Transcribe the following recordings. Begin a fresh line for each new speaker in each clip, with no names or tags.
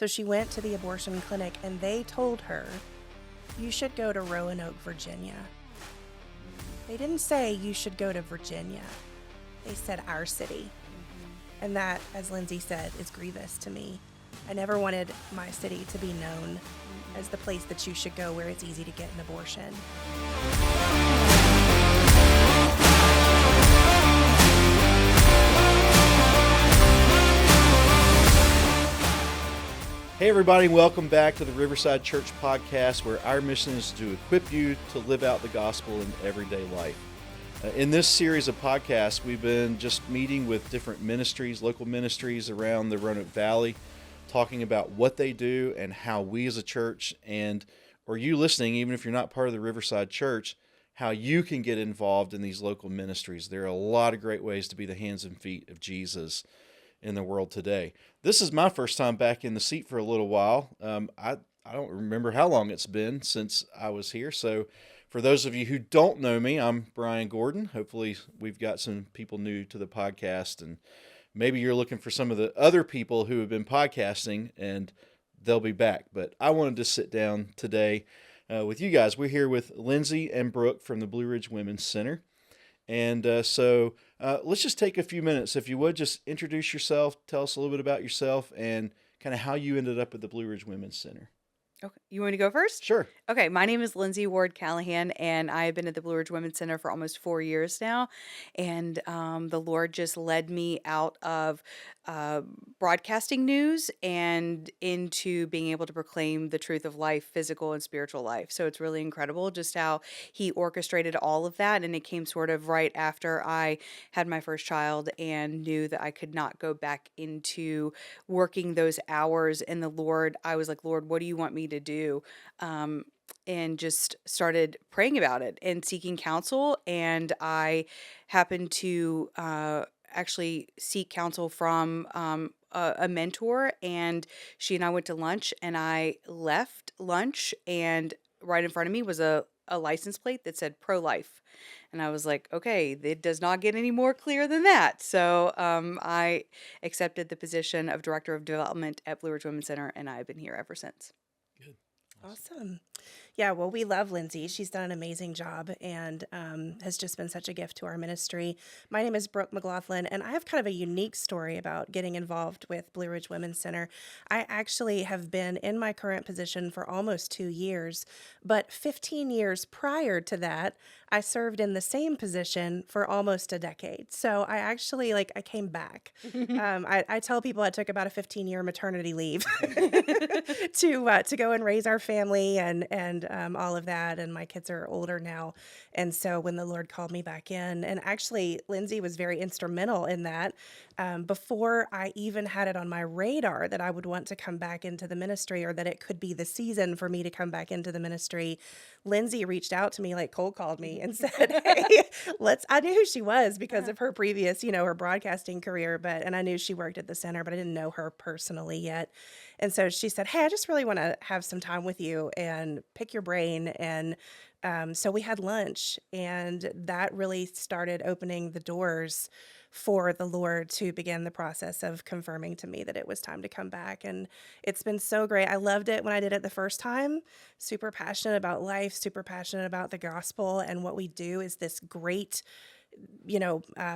So she went to the abortion clinic, and they told her, you should go to Roanoke, Virginia. They didn't say you should go to Virginia. They said our city. And that, as Lindsey said, is grievous to me. I never wanted my city to be known as the place that you should go where it's easy to get an abortion.
Hey everybody, welcome back to the Riverside Church Podcast, where our mission is to equip you to live out the gospel in everyday life. In this series of podcasts, we've been just meeting with different ministries, local ministries around the Roanoke Valley, talking about what they do and how we as a church, or you listening, even if you're not part of the Riverside Church, how you can get involved in these local ministries. There are a lot of great ways to be the hands and feet of Jesus in the world today. This is my first time back in the seat for a little while. I don't remember how long it's been since I was here. So for those of you who don't know me, I'm Brian Gordon. Hopefully we've got some people new to the podcast, and maybe you're looking for some of the other people who have been podcasting and they'll be back. But I wanted to sit down today with you guys. We're here with Lindsey and Brooke from the Blue Ridge Women's Center. And so let's just take a few minutes. If you would, just introduce yourself, tell us a little bit about yourself, and kind of how you ended up at the Blue Ridge Women's Center.
Okay. You want me to go first?
Sure.
Okay. My name is Lindsey Ward Callahan, and I've been at the Blue Ridge Women's Center for almost 4 years now. And the Lord just led me out of broadcasting news and into being able to proclaim the truth of life, physical and spiritual life. So it's really incredible just how He orchestrated all of that. And it came sort of right after I had my first child and knew that I could not go back into working those hours. And I was like, Lord, what do you want me to do? And just started praying about it and seeking counsel. And I happened to actually seek counsel from a mentor, and she and I went to lunch, and I left lunch, and right in front of me was a license plate that said pro-life. And I was like, okay, it does not get any more clear than that. So I accepted the position of Director of Development at Blue Ridge Women's Center, and I've been here ever since.
Good.
Awesome. Yeah, well, we love Lindsey. She's done an amazing job and has just been such a gift to our ministry. My name is Brooke McLaughlin, and I have kind of a unique story about getting involved with Blue Ridge Women's Center. I actually have been in my current position for almost 2 years, but 15 years prior to that, I served in the same position for almost a decade. So I actually, I came back. I tell people I took about a 15-year maternity leave to go and raise our family and all of that. And my kids are older now. And so when the Lord called me back in, and actually Lindsey was very instrumental in that, before I even had it on my radar that I would want to come back into the ministry, or that it could be the season for me to come back into the ministry, Lindsey reached out to me, cold called me and said, hey, I knew who she was because of her previous, her broadcasting career, and I knew she worked at the center, but I didn't know her personally yet. And so she said, hey, I just really want to have some time with you and pick your brain. And so we had lunch, and that really started opening the doors for the Lord to begin the process of confirming to me that it was time to come back. And it's been so great. I loved it when I did it the first time. Super passionate about life, super passionate about the gospel. And what we do is this great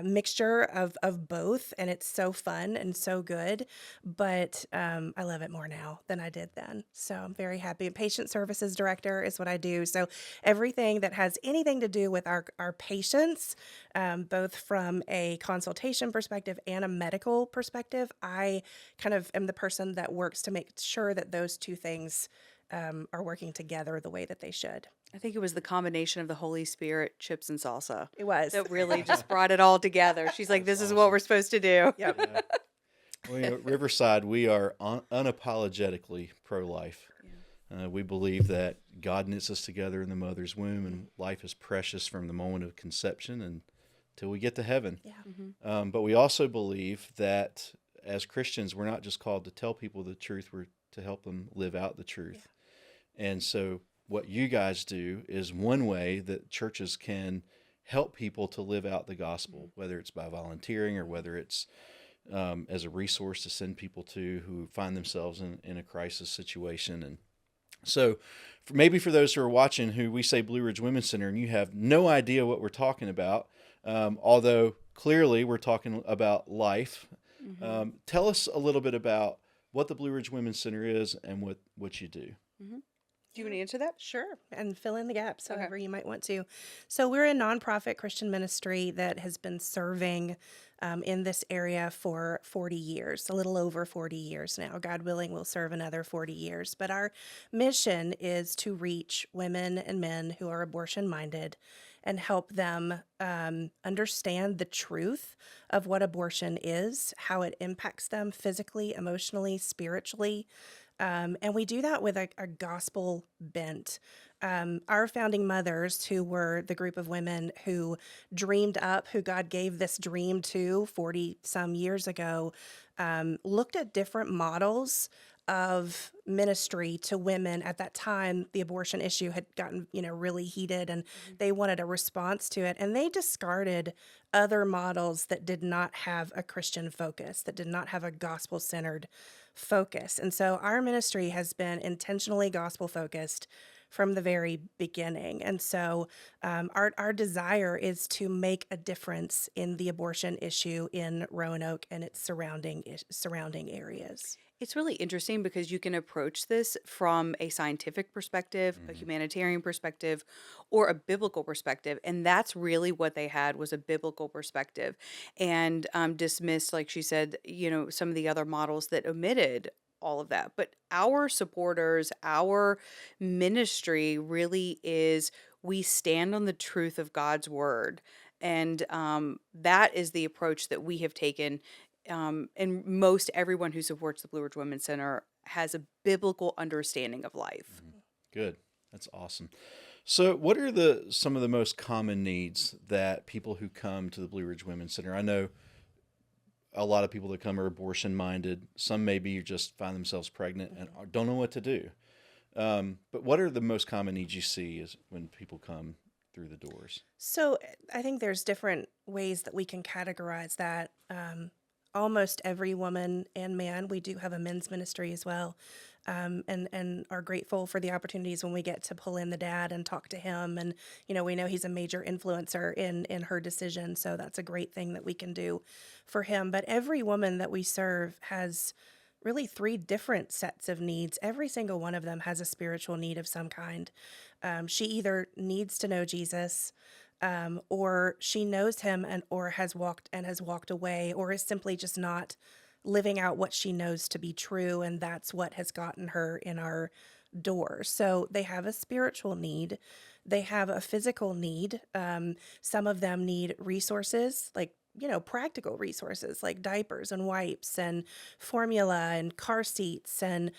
mixture of both, and it's so fun and so good, but I love it more now than I did then. So I'm very happy. Patient services director is what I do. So everything that has anything to do with our patients, both from a consultation perspective and a medical perspective, I kind of am the person that works to make sure that those two things are working together the way that they should.
I think it was the combination of the Holy Spirit, chips, and salsa.
It was.
That really just brought it all together. She's like, this is what we're supposed to do.
Yep.
Yeah. Well, at Riverside, we are unapologetically pro-life. Yeah. We believe that God knits us together in the mother's womb, and life is precious from the moment of conception until we get to heaven.
Yeah.
Mm-hmm.
But we also believe that as Christians, we're not just called to tell people the truth, we're to help them live out the truth. Yeah. And so what you guys do is one way that churches can help people to live out the gospel, whether it's by volunteering or whether it's as a resource to send people to who find themselves in a crisis situation. And so maybe for those who are watching who we say Blue Ridge Women's Center and you have no idea what we're talking about, although clearly we're talking about life, tell us a little bit about what the Blue Ridge Women's Center is and what you do.
Do you want to answer that?
Sure, and fill in the gaps
Okay.
however you might want to. So we're a nonprofit Christian ministry that has been serving in this area for 40 years, a little over 40 years now. God willing, we'll serve another 40 years. But our mission is to reach women and men who are abortion-minded and help them understand the truth of what abortion is, how it impacts them physically, emotionally, spiritually. And we do that with a gospel bent. Our founding mothers, who were the group of women who dreamed up, who God gave this dream to 40 some years ago, looked at different models of ministry to women. At that time, the abortion issue had gotten, really heated, and they wanted a response to it. And they discarded other models that did not have a Christian focus, that did not have a gospel-centered focus. And so our ministry has been intentionally gospel-focused from the very beginning. And so our desire is to make a difference in the abortion issue in Roanoke and its surrounding areas.
It's really interesting because you can approach this from a scientific perspective, a humanitarian perspective, or a biblical perspective. And that's really what they had, was a biblical perspective, and dismissed, like she said, some of the other models that omitted all of that. But our supporters, our ministry really is, we stand on the truth of God's word. And that is the approach that we have taken. And most everyone who supports the Blue Ridge Women's Center has a biblical understanding of life.
Good. That's awesome. So what are some of the most common needs that people who come to the Blue Ridge Women's Center? I know a lot of people that come are abortion-minded. Some maybe just find themselves pregnant and don't know what to do. But what are the most common needs you see when people come through the doors?
So I think there's different ways that we can categorize that. Almost every woman and man, we do have a men's ministry as well, and are grateful for the opportunities when we get to pull in the dad and talk to him. And, we know he's a major influencer in her decision, so that's a great thing that we can do for him. But every woman that we serve has really 3 different sets of needs. Every single one of them has a spiritual need of some kind. She either needs to know Jesus, or she knows him or has walked away, or is simply just not living out what she knows to be true, and that's what has gotten her in our door. So they have a spiritual need. They have a physical need. Some of them need resources, like practical resources like diapers and wipes and formula and car seats and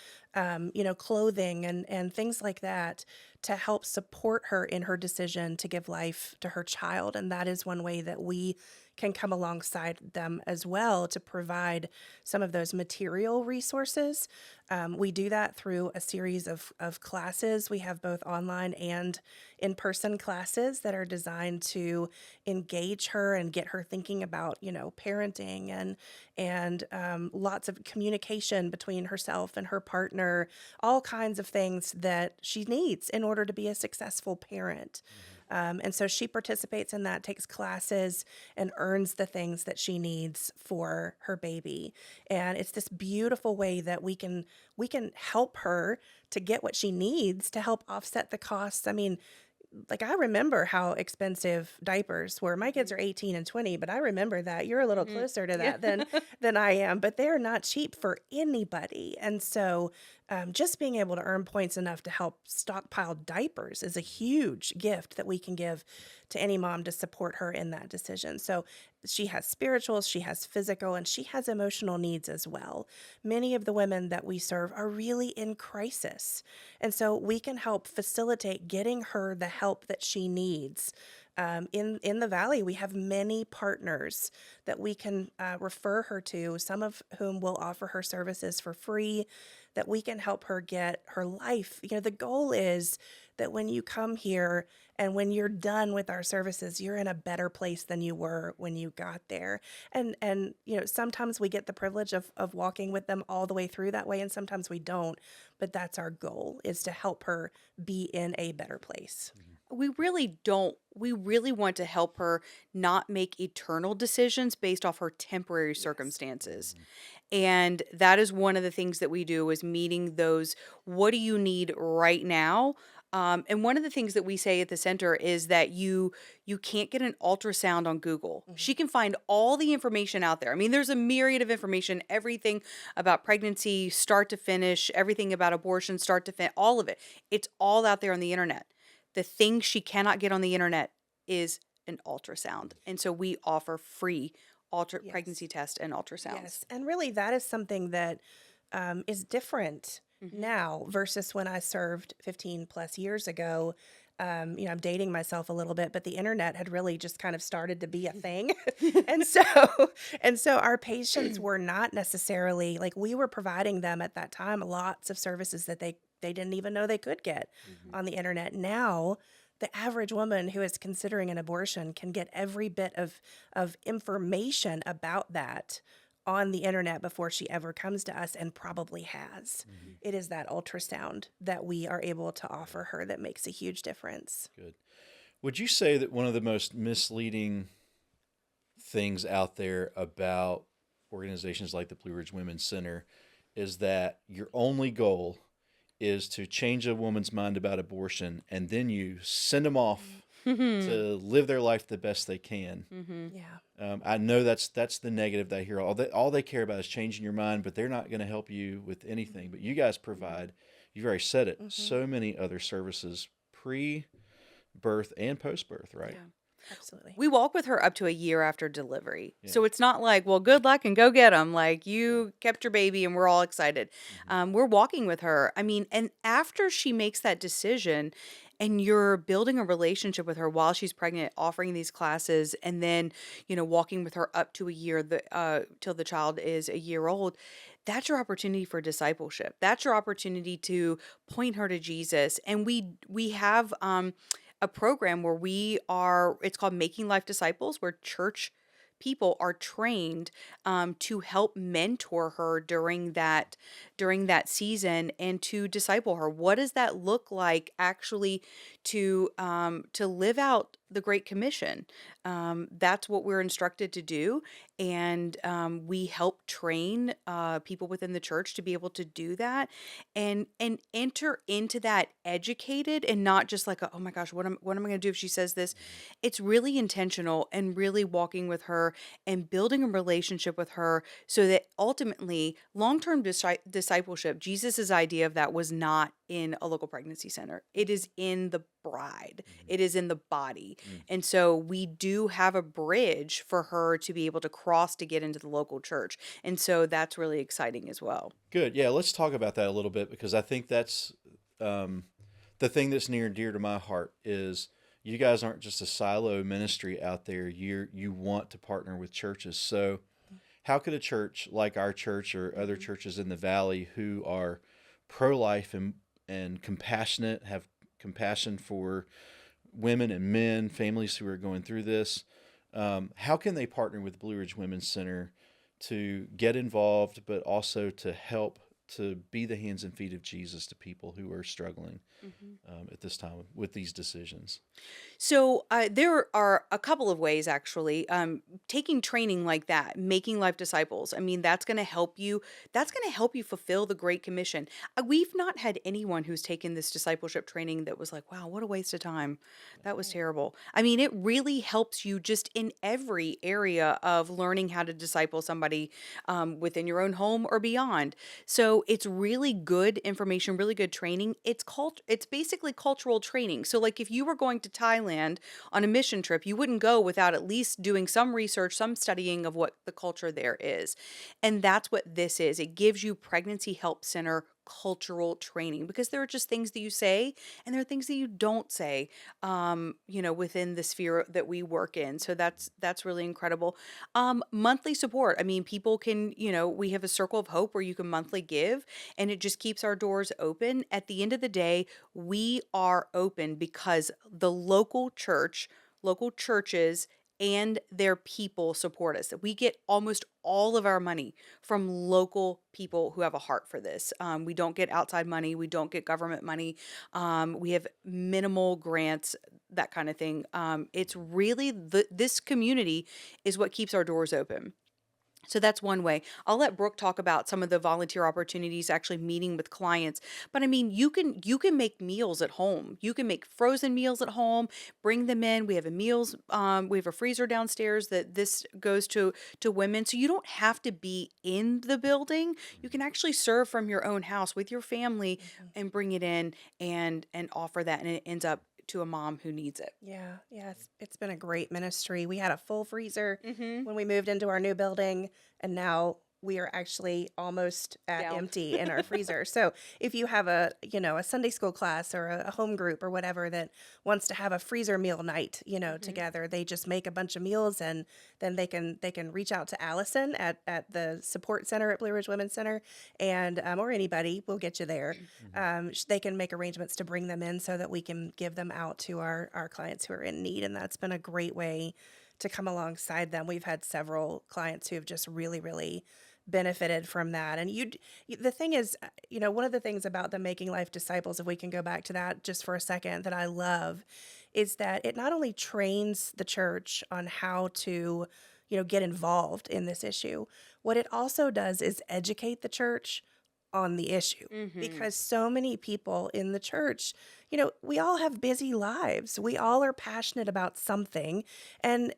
clothing and things like that, to help support her in her decision to give life to her child. And that is one way that we can come alongside them as well, to provide some of those material resources. We do that through a series of classes. We have both online and in-person classes that are designed to engage her and get her thinking about, parenting and lots of communication between herself and her partner, all kinds of things that she needs in order to be a successful parent. And so she participates in that, takes classes, and earns the things that she needs for her baby. And it's this beautiful way that we can help her to get what she needs to help offset the costs. I mean, like, I remember how expensive diapers were. My kids are 18 and 20, but I remember that. You're a little closer to that than I am, but they're not cheap for anybody. And so just being able to earn points enough to help stockpile diapers is a huge gift that we can give to any mom to support her in that decision. So she has spiritual, she has physical, and she has emotional needs as well. Many of the women that we serve are really in crisis. And so we can help facilitate getting her the help that she needs. in the Valley, we have many partners that we can refer her to, some of whom will offer her services for free, that we can help her get her life. The goal is that when you come here and when you're done with our services, you're in a better place than you were when you got there. And sometimes we get the privilege of walking with them all the way through that way, and sometimes we don't. But that's our goal, is to help her be in a better place.
We really don't. We really want to help her not make eternal decisions based off her temporary circumstances. And that is one of the things that we do, is meeting those, what do you need right now? And one of the things that we say at the center is that you can't get an ultrasound on Google. She can find all the information out there. I mean, there's a myriad of information, everything about pregnancy, start to finish, everything about abortion, start to finish, all of it. It's all out there on the internet. The thing she cannot get on the internet is an ultrasound. And so we offer free pregnancy test and ultrasounds.
Yes, and really that is something that is different now versus when I served 15 plus years ago. I'm dating myself a little bit, but the internet had really just kind of started to be a thing. and so our patients were not necessarily, like, we were providing them at that time lots of services that they didn't even know they could get on the internet. Now, the average woman who is considering an abortion can get every bit of information about that on the internet before she ever comes to us, and probably has. It is that ultrasound that we are able to offer her that makes a huge difference.
Good. Would you say that one of the most misleading things out there about organizations like the Blue Ridge Women's Center is that your only goal is to change a woman's mind about abortion, and then you send them off to live their life the best they can?
Yeah.
I know that's the negative that I hear. All they care about is changing your mind, but they're not going to help you with anything. But you guys provide, you've already said it, so many other services pre-birth and post-birth, right?
Yeah.
Absolutely.
We walk with her up to a year after delivery. So it's not like, well, good luck and go get them. Like, you kept your baby and we're all excited. We're walking with her. I mean, and after she makes that decision and you're building a relationship with her while she's pregnant, offering these classes, and then, walking with her up to a year, till the child is a year old, that's your opportunity for discipleship. That's your opportunity to point her to Jesus. And we have, a program where it's called Making Life Disciples, where church people are trained to help mentor her during that season and to disciple her. What does that look like actually to live out the Great Commission? That's what we're instructed to do, and we help train people within the church to be able to do that and enter into that educated, and not just like, oh my gosh, what am I going to do if she says this? It's really intentional and really walking with her and building a relationship with her, so that ultimately long-term discipleship, Jesus's idea of that was not in a local pregnancy center. It is in the bride. It is in the body. And so we do have a bridge for her to be able to cross to get into the local church. And so that's really exciting as well.
Good. Yeah, let's talk about that a little bit, because I think that's the thing that's near and dear to my heart. Is you guys aren't just a silo ministry out there. You want to partner with churches. So how could a church like our church or other churches in the Valley who are pro-life and compassionate, have compassion for women and men, families who are going through this, how can they partner with Blue Ridge Women's Center to get involved, but also to help to be the hands and feet of Jesus to people who are struggling at this time with these decisions?
So there are a couple of ways, actually. Taking training like that, making life disciples. I mean, that's going to help you. That's going to help you fulfill the Great Commission. We've not had anyone who's taken this discipleship training that was like, wow, what a waste of time. That was terrible. I mean, it really helps you just in every area of learning how to disciple somebody within your own home or beyond. So it's really good information, really good training. It's basically cultural training. So like if you were going to Thailand on a mission trip, you wouldn't go without at least doing some research, some studying of what the culture there is. And that's what this is. It gives you Pregnancy Help Center cultural training, because there are just things that you say and there are things that you don't say, within the sphere that we work in. So that's really incredible. Monthly support. I mean, people can, we have a circle of hope where you can monthly give, and it just keeps our doors open. At the end of the day, we are open because the local churches and their people support us. We get almost all of our money from local people who have a heart for this. We don't get outside money. We don't get government money. We have minimal grants, that kind of thing. It's really this community is what keeps our doors open. So that's one way. I'll let Brooke talk about some of the volunteer opportunities, actually meeting with clients. But I mean, you can make meals at home. You can make frozen meals at home, bring them in. We have we have a freezer downstairs that this goes to women. So you don't have to be in the building. You can actually serve from your own house with your family and bring it in and offer that, and it ends up to a mom who needs it.
Yeah, it's been a great ministry. We had a full freezer
Mm-hmm.
when we moved into our new building, and now we are actually almost at
Down.
empty in our freezer. So if you have a Sunday school class or a home group or whatever that wants to have a freezer meal night, together, they just make a bunch of meals, and then they can reach out to Allison at the support center at Blue Ridge Women's Center, and or anybody will get you there. They can make arrangements to bring them in so that we can give them out to our clients who are in need, and that's been a great way to come alongside them. We've had several clients who have just really, really benefited from that. And the thing is, one of the things about the Making Life Disciples, if we can go back to that just for a second, that I love is that it not only trains the church on how to, get involved in this issue, what it also does is educate the church on the issue,
Mm-hmm.
because so many people in the church, we all have busy lives. We all are passionate about something. And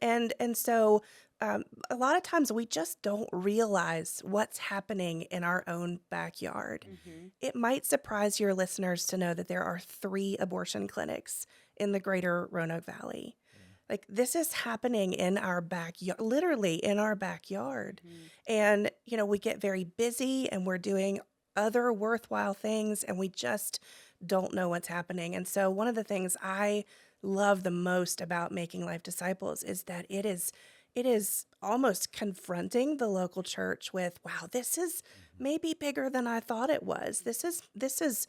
so a lot of times we just don't realize what's happening in our own backyard.
Mm-hmm.
It might surprise your listeners to know that there are 3 abortion clinics in the greater Roanoke Valley. Like, this is happening in our backyard, literally in our backyard. And, we get very busy and we're doing other worthwhile things, and we just don't know what's happening. And so one of the things I love the most about Making Life Disciples is that it is almost confronting the local church with, wow, this is maybe bigger than I thought it was. This is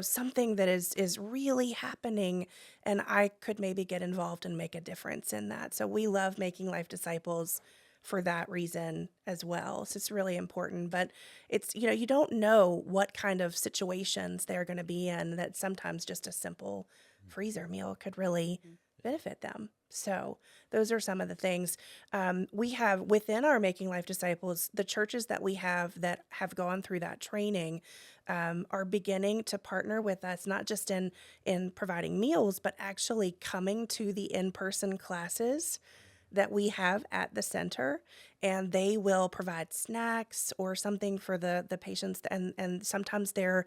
something that is really happening, and I could maybe get involved and make a difference in that. So we love Making Life Disciples for that reason as well. So it's really important, but it's, you don't know what kind of situations they're going to be in, that sometimes just a simple freezer meal could really benefit them. So those are some of the things. We have within our Making Life Disciples, the churches that we have that have gone through that training are beginning to partner with us, not just in providing meals, but actually coming to the in-person classes that we have at the center, and they will provide snacks or something for the patients, and sometimes their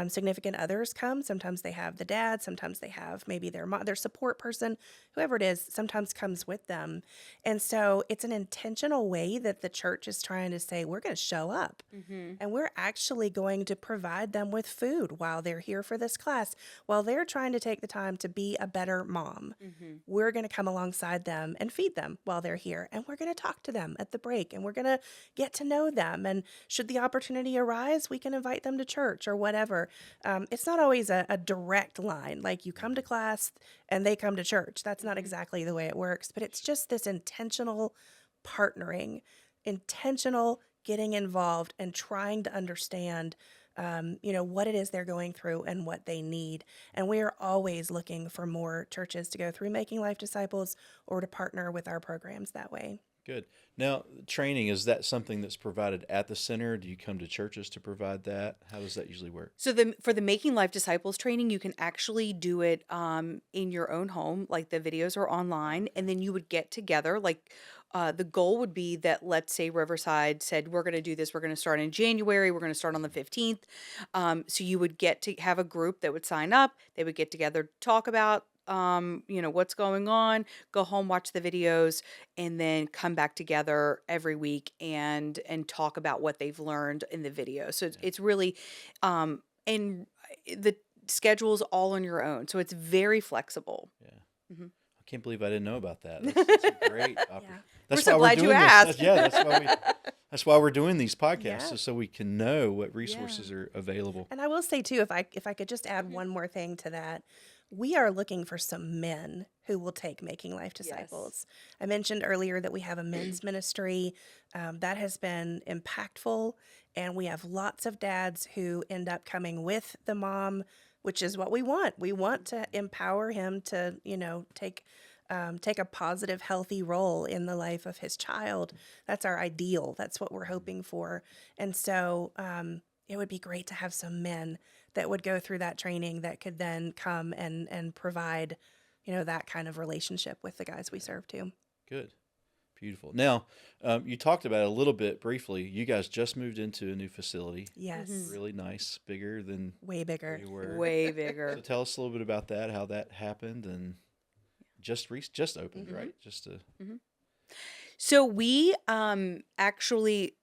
significant others come. Sometimes they have the dad, sometimes they have maybe their support person, whoever it is, sometimes comes with them. And so it's an intentional way that the church is trying to say, we're going to show up, and we're actually going to provide them with food while they're here for this class, while they're trying to take the time to be a better mom. We're going to come alongside them and feed them while they're here, and we're going to talk to them at the break, and we're going to get to know them, and should the opportunity arise, we can invite them to church or whatever. It's not always a direct line, like you come to class and they come to church. That's not exactly the way it works, but it's just this intentional partnering, intentional getting involved and trying to understand what it is they're going through and what they need. And we are always looking for more churches to go through Making Life Disciples or to partner with our programs that way.
Good. Now, training, is that something that's provided at the center? Do you come to churches to provide that? How does that usually work?
So for the Making Life Disciples training, you can actually do it in your own home. Like, the videos are online, and then you would get together. Like, the goal would be that, let's say Riverside said, we're going to do this. We're going to start in January. We're going to start on the 15th. So you would get to have a group that would sign up. They would get together, talk about what's going on, go home, watch the videos, and then come back together every week and talk about what they've learned in the video. So it's really, and the schedule's all on your own. So it's very flexible.
Yeah.
Mhm.
I can't believe I didn't know about that. That's a great opportunity.
Yeah.
That's
We're so
why we're
glad you
doing this.
asked.
That's why we're doing these podcasts,
Yeah.
so we can know what
Yeah.
resources are available.
And I will say too, if I could just add one more thing to that, we are looking for some men who will take Making Life
Yes.
Disciples. I mentioned earlier that we have a men's ministry that has been impactful, and we have lots of dads who end up coming with the mom, which is what we want. We want to empower him to, take a positive, healthy role in the life of his child. That's our ideal. That's what we're hoping for. And so it would be great to have some men that would go through that training that could then come and provide, that kind of relationship with the guys we serve too.
Good. Beautiful. Now, you talked about it a little bit briefly. You guys just moved into a new facility.
Yes.
Really nice, bigger than
Way bigger.
you were.
Way
So
bigger.
tell us a little bit about that, how that happened, and just opened, right? Just to
So we actually,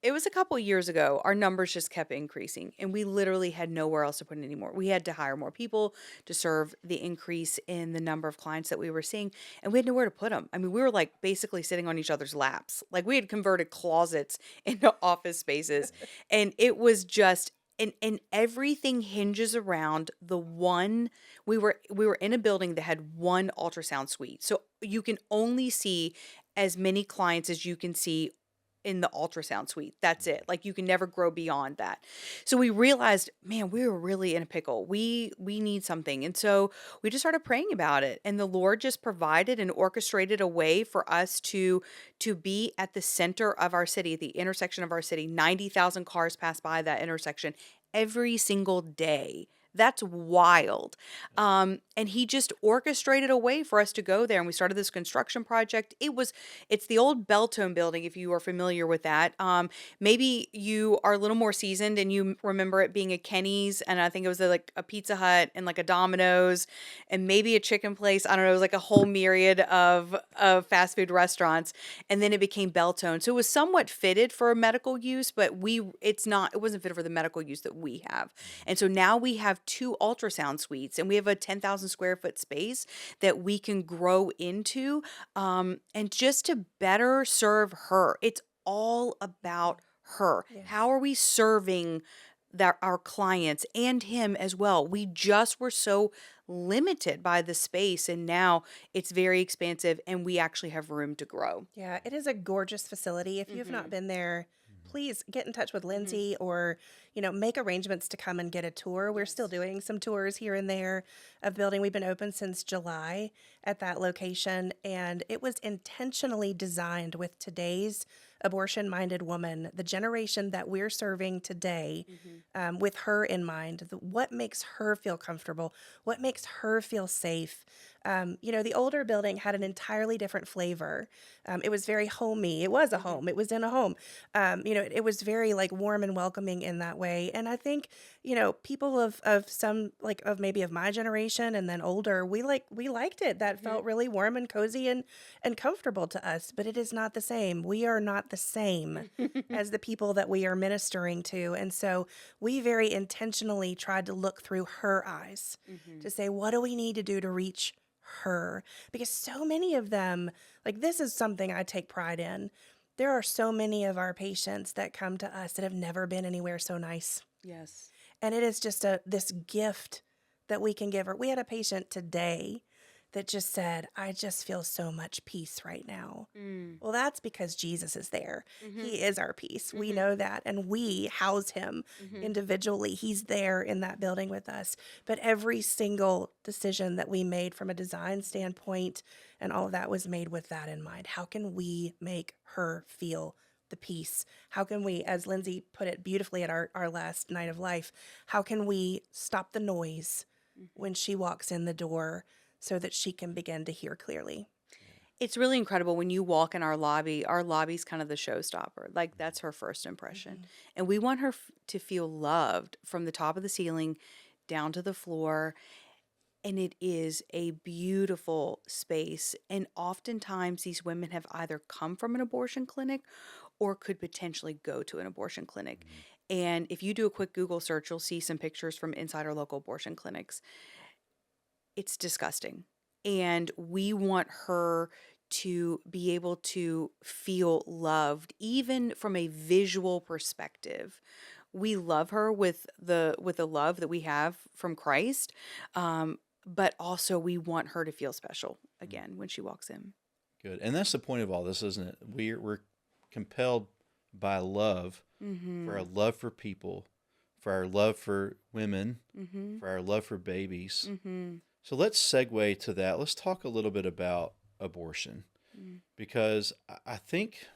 it was a couple years ago, our numbers just kept increasing and we literally had nowhere else to put it anymore. We had to hire more people to serve the increase in the number of clients that we were seeing, and we had nowhere to put them. I mean, we were like basically sitting on each other's laps. Like we had converted closets into office spaces, and it was just, and everything hinges around the one. We were in a building that had one ultrasound suite. So you can only see as many clients as you can see in the ultrasound suite. That's it. Like you can never grow beyond that. So we realized, man, we were really in a pickle. We need something. And so we just started praying about it. And the Lord just provided and orchestrated a way for us to be at the center of our city, the intersection of our city. 90,000 cars pass by that intersection every single day. That's wild. And he just orchestrated a way for us to go there. And we started this construction project. It's the old Beltone building, if you are familiar with that. Maybe you are a little more seasoned and you remember it being a Kenny's, and I think it was like a Pizza Hut and like a Domino's and maybe a chicken place. I don't know. It was like a whole myriad of fast food restaurants. And then it became Beltone. So it was somewhat fitted for medical use, but it wasn't fitted for the medical use that we have. And so now we have 2 ultrasound suites, and we have a 10,000 square foot space that we can grow into, and just to better serve her. It's all about her.
Yes.
How are we serving our clients and him as well? We just were so limited by the space, and now it's very expansive, and we actually have room to grow.
Yeah, it is a gorgeous facility. If you've not been there, please get in touch with Lindsay or, make arrangements to come and get a tour. We're still doing some tours here and there of building. We've been open since July at that location, and it was intentionally designed with today's abortion-minded woman, the generation that we're serving today, with her in mind. What makes her feel comfortable? What makes her feel safe? The older building had an entirely different flavor. It was very homey. It was a home. It was in a home. It was very like warm and welcoming in that way. And I think, people of some like of maybe of my generation and then older, we liked it. That felt really warm and cozy and comfortable to us. But it is not the same. We are not the same as the people that we are ministering to. And so we very intentionally tried to look through her eyes to say, what do we need to do to reach her? Because so many of them, like this is something I take pride in. There are so many of our patients that come to us that have never been anywhere so nice.
Yes.
And it is just this gift that we can give her. We had a patient today that just said, I just feel so much peace right now. Well, that's because Jesus is there. He is our peace. We know that. And we house him individually. He's there in that building with us. But every single decision that we made from a design standpoint and all of that was made with that in mind. How can we make her feel the peace? How can we, as Lindsay put it beautifully at our last night of life, how can we stop the noise when she walks in the door so that she can begin to hear clearly?
It's really incredible when you walk in our lobby. Our lobby's kind of the showstopper. Like that's her first impression. And we want her to feel loved from the top of the ceiling down to the floor. And it is a beautiful space. And oftentimes these women have either come from an abortion clinic or could potentially go to an abortion clinic. And if you do a quick Google search, you'll see some pictures from inside our local abortion clinics. It's disgusting. And we want her to be able to feel loved, even from a visual perspective. We love her with the love that we have from Christ, but also we want her to feel special again when she walks in.
Good. And that's the point of all this, isn't it? We're compelled by love, for our love for people, for our love for women, for our love for babies. So let's segue to that. Let's talk a little bit about abortion, because I think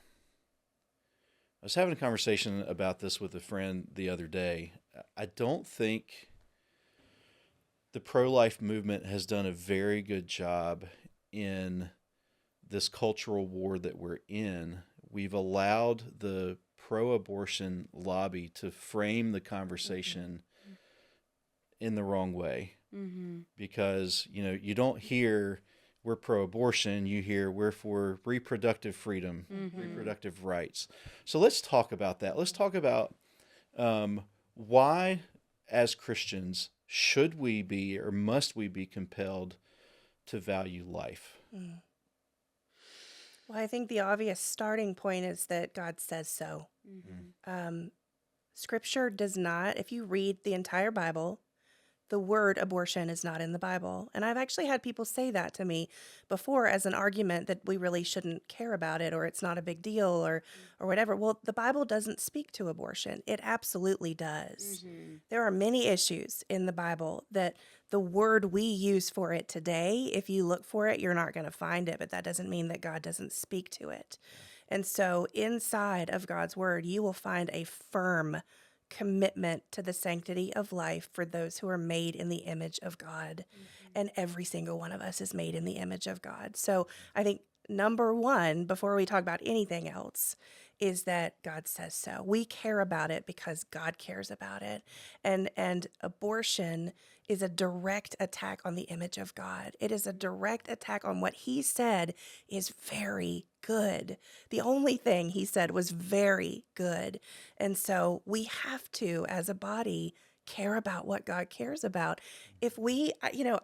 I was having a conversation about this with a friend the other day. I don't think the pro-life movement has done a very good job in this cultural war that we're in. We've allowed the pro-abortion lobby to frame the conversation in the wrong way, because you don't hear we're pro-abortion, you hear we're for reproductive freedom, reproductive rights. So let's talk about that. Let's talk about why, as Christians, should we be or must we be compelled to value life?
Well, I think the obvious starting point is that God says so. Scripture does not, if you read the entire Bible, the word abortion is not in the Bible. And I've actually had people say that to me before as an argument that we really shouldn't care about it, or it's not a big deal, or whatever. Well, the Bible doesn't speak to abortion. It absolutely does. There are many issues in the Bible that the word we use for it today, if you look for it, you're not going to find it, but that doesn't mean that God doesn't speak to it. And so inside of God's word, you will find a firm commitment to the sanctity of life for those who are made in the image of God. And every single one of us is made in the image of God. So I think number one, before we talk about anything else, is that God says so. We care about it because God cares about it. And abortion is a direct attack on the image of God. It is a direct attack on what he said is very good. The only thing he said was very good. And so we have to, as a body, care about what God cares about. If we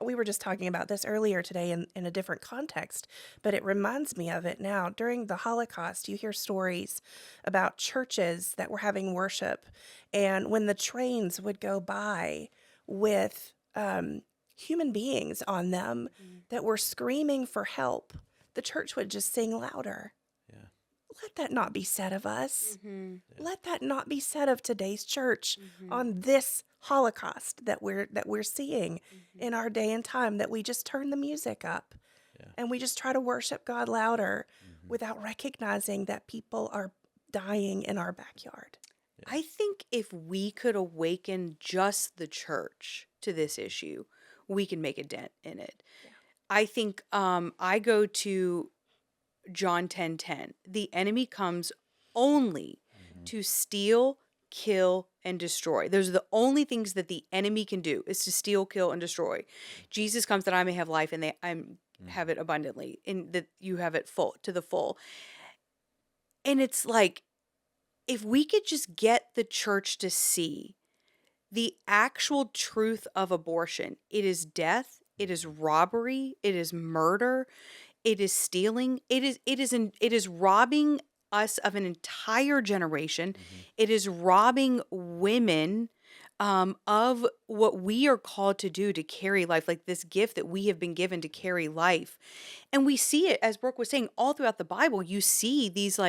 were just talking about this earlier today in a different context, but it reminds me of it now. During the Holocaust, you hear stories about churches that were having worship, and when the trains would go by with human beings on them that were screaming for help, the church would just sing louder.
Yeah.
Let that not be said of us. Let that not be said of today's church on this Holocaust that we're seeing in our day and time, that we just turn the music up and we just try to worship God louder without recognizing that people are dying in our backyard.
I think if we could awaken just the church to this issue, we can make a dent in it. I think I go to John 10:10. The enemy comes only to steal, kill, and destroy. Those are the only things that the enemy can do, is to steal, kill, and destroy. Jesus comes that I may have life and have it abundantly, and that you have it to the full. And it's like, if we could just get the church to see the actual truth of abortion, it is death, it is robbery, it is murder, it is stealing, it is robbing us of an entire generation. It is robbing women of what we are called to do, to carry life, like this gift that we have been given to carry life. And we see it, as Brooke was saying, all throughout the Bible. You see these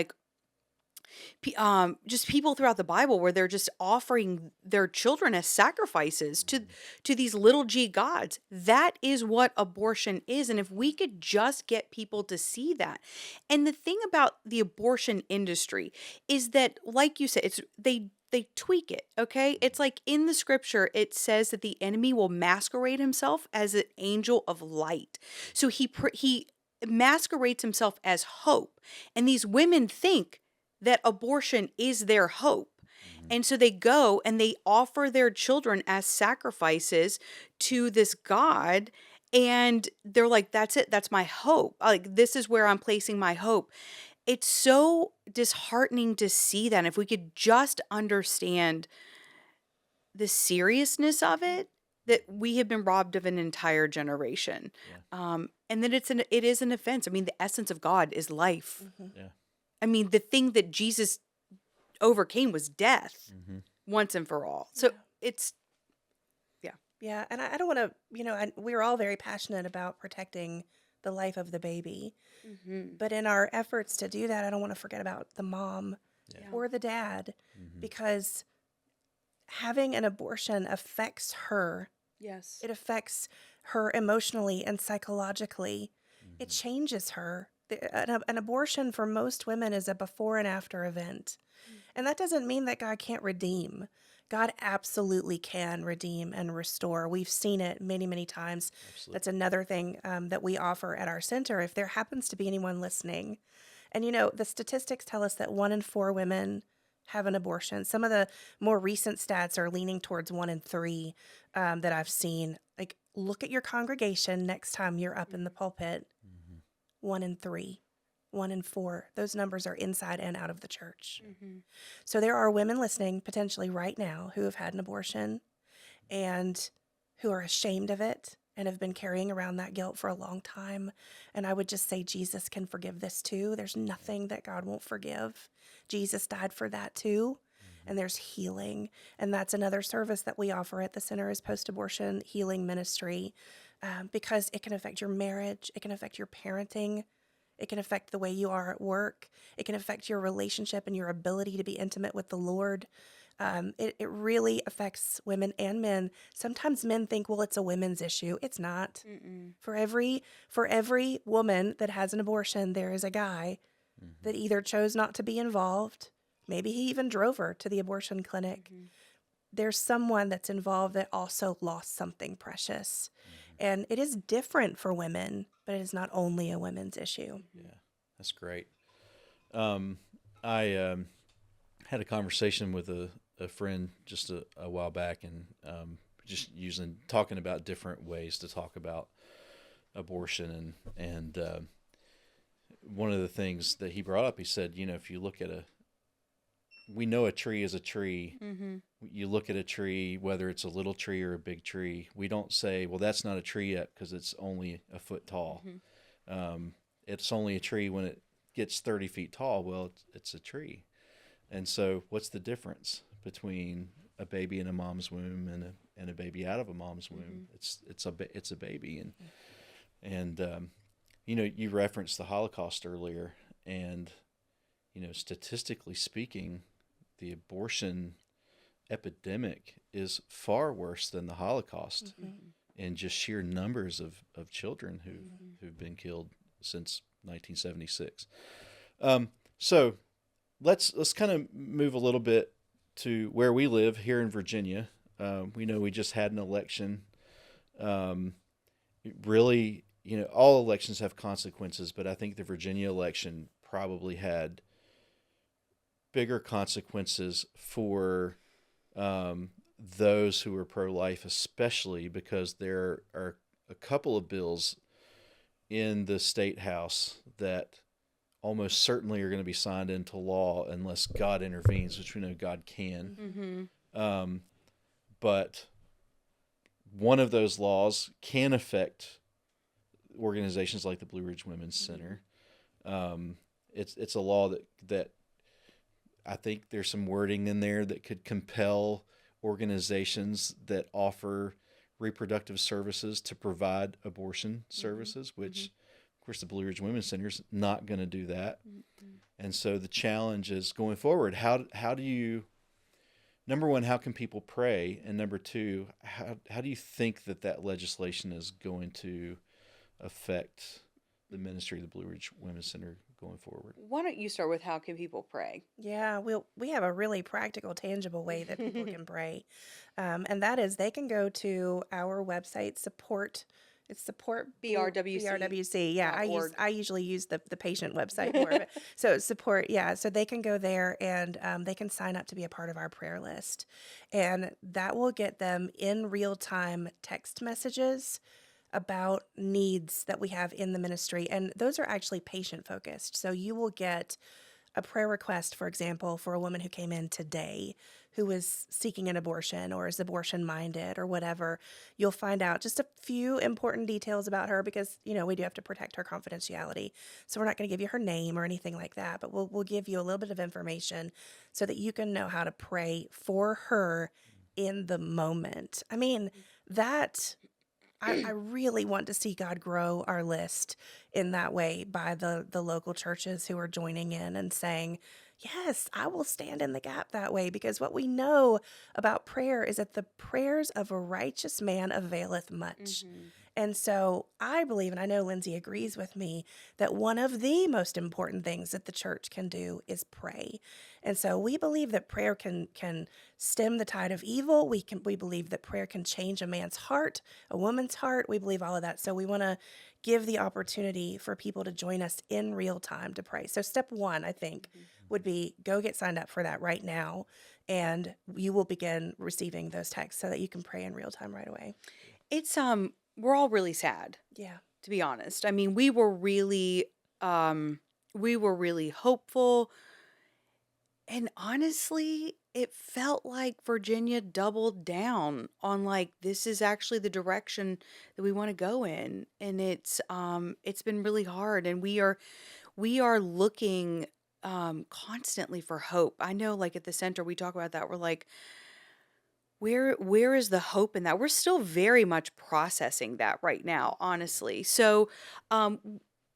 just people throughout the Bible where they're just offering their children as sacrifices to these little g gods. That is what abortion is. And if we could just get people to see that. And the thing about the abortion industry is that, like you said, they tweak it, okay? It's like in the scripture, it says that the enemy will masquerade himself as an angel of light. So he masquerades himself as hope. And these women think that abortion is their hope. And so they go and they offer their children as sacrifices to this God. And they're like, that's it. That's my hope. Like, this is where I'm placing my hope. It's so disheartening to see that. And if we could just understand the seriousness of it, that we have been robbed of an entire generation. And that it is an offense. I mean, the essence of God is life.
Yeah.
I mean, the thing that Jesus overcame was death once and for all. So it's,
Yeah, and I don't want to, we're all very passionate about protecting the life of the baby. But in our efforts to do that, I don't want to forget about the mom or the dad, because having an abortion affects her.
yes.
It affects her emotionally and psychologically. It changes her. An abortion for most women is a before and after event. And that doesn't mean that God can't redeem. God absolutely can redeem and restore. We've seen it many, many times.
Absolutely.
That's another thing that we offer at our center. If there happens to be anyone listening, and the statistics tell us that 1 in 4 women have an abortion. Some of the more recent stats are leaning towards 1 in 3 that I've seen. Like, look at your congregation next time you're up in the pulpit. 1 in 3. 1 in 4. Those numbers are inside and out of the church. So there are women listening potentially right now who have had an abortion and who are ashamed of it and have been carrying around that guilt for a long time. And I would just say Jesus can forgive this too. There's nothing that God won't forgive. Jesus died for that too. And there's healing. And that's another service that we offer at the center, is post-abortion healing ministry, because it can affect your marriage. It can affect your parenting. It can affect the way you are at work. It can affect your relationship and your ability to be intimate with the Lord. It really affects women and men. Sometimes men think, well, it's a women's issue. It's not. For every woman that has an abortion, there is a guy that either chose not to be involved. Maybe he even drove her to the abortion clinic. There's someone that's involved that also lost something precious. And it is different for women, but it is not only a women's issue.
Yeah, that's great. I had a conversation with a friend just a while back, and just talking about different ways to talk about abortion, and one of the things that he brought up, he said, if you look at we know a tree is a tree. You look at a tree, whether it's a little tree or a big tree, we don't say, well, that's not a tree yet because it's only a foot tall. It's only a tree when it gets 30 feet tall. Well, it's a tree. And so what's the difference between a baby in a mom's womb and a baby out of a mom's womb? It's a baby. And you referenced the Holocaust earlier, and statistically speaking, the abortion epidemic is far worse than the Holocaust in just sheer numbers of children who've been killed since 1976. So let's kind of move a little bit to where we live here in Virginia. We know we just had an election. Really, all elections have consequences, but I think the Virginia election probably had bigger consequences for those who are pro-life, especially because there are a couple of bills in the state house that almost certainly are going to be signed into law unless God intervenes, which we know God can. But one of those laws can affect organizations like the Blue Ridge Women's Center. It's a law that I think there's some wording in there that could compel organizations that offer reproductive services to provide abortion services, which, of course, the Blue Ridge Women's Center is not going to do that. And so the challenge is going forward, how do you, number one, how can people pray? And number two, how do you think that legislation is going to affect the ministry of the Blue Ridge Women's Center going forward?
Why don't you start with how can people pray?
Yeah, we have a really practical, tangible way that people can pray. And that is they can go to our website, It's support
BRWC.
BRWC. Yeah,
.org.
I usually use the patient website more. But, so support. Yeah, so they can go there and they can sign up to be a part of our prayer list, and that will get them in real time text messages about needs that we have in the ministry, and those are actually patient focused. So you will get a prayer request, for example, for a woman who came in today who is seeking an abortion or is abortion minded or whatever. You'll find out just a few important details about her because, we do have to protect her confidentiality. So we're not going to give you her name or anything like that, but we'll give you a little bit of information so that you can know how to pray for her in the moment. I mean, that I really want to see God grow our list in that way by the local churches who are joining in and saying, yes, I will stand in the gap that way, because what we know about prayer is that the prayers of a righteous man availeth much.
Mhm.
And so I believe, and I know Lindsay agrees with me, that one of the most important things that the church can do is pray. And so we believe that prayer can stem the tide of evil. We believe that prayer can change a man's heart, a woman's heart. We believe all of that. So we want to give the opportunity for people to join us in real time to pray. So step one, I think, would be go get signed up for that right now, and you will begin receiving those texts so that you can pray in real time right away.
It's we're all really sad,
Yeah.
to be honest. I mean, we were really hopeful, and honestly, it felt like Virginia doubled down on, like, this is actually the direction that we want to go in, and it's been really hard, and we are looking constantly for hope. I know, like, at the center we talk about that. We're like, where is the hope in that? We're still very much processing that right now, honestly. So,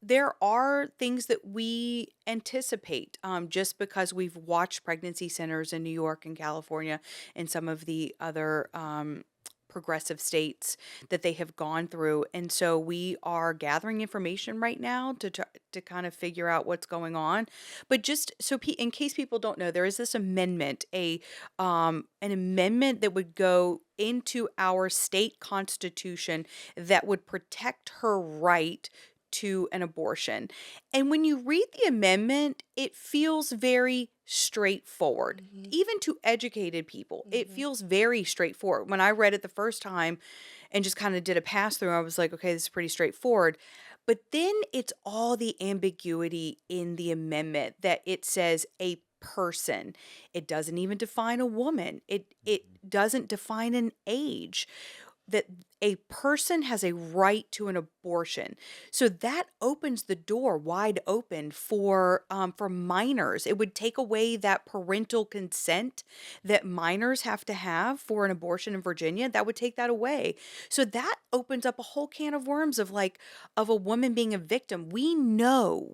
there are things that we anticipate, just because we've watched pregnancy centers in New York and California and some of the other progressive states that they have gone through. And so we are gathering information right now to kind of figure out what's going on. But just so in case people don't know, there is this amendment, an amendment that would go into our state constitution that would protect her right to an abortion. And when you read the amendment, it feels very straightforward. Even to educated people, it feels very straightforward. When I read it the first time and just kind of did a pass through, I was like, okay, this is pretty straightforward. But then it's all the ambiguity in the amendment that it says a person. It doesn't even define a woman. It doesn't define an age. That a person has a right to an abortion. So that opens the door wide open for minors. It would take away that parental consent that minors have to have for an abortion in Virginia. That would take that away. So that opens up a whole can of worms of a woman being a victim. We know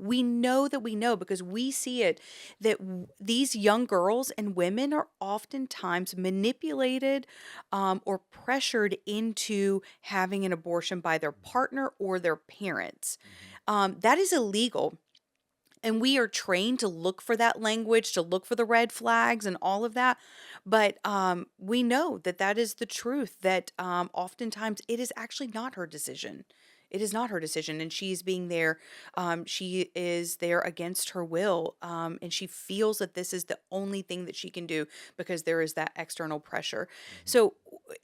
because we see it, that these young girls and women are oftentimes manipulated or pressured into having an abortion by their partner or their parents. That is illegal. And we are trained to look for that language, to look for the red flags and all of that. But we know that is the truth, that oftentimes it is actually not her decision. It is not her decision, and she's being there. She is there against her will, and she feels that this is the only thing that she can do because there is that external pressure. So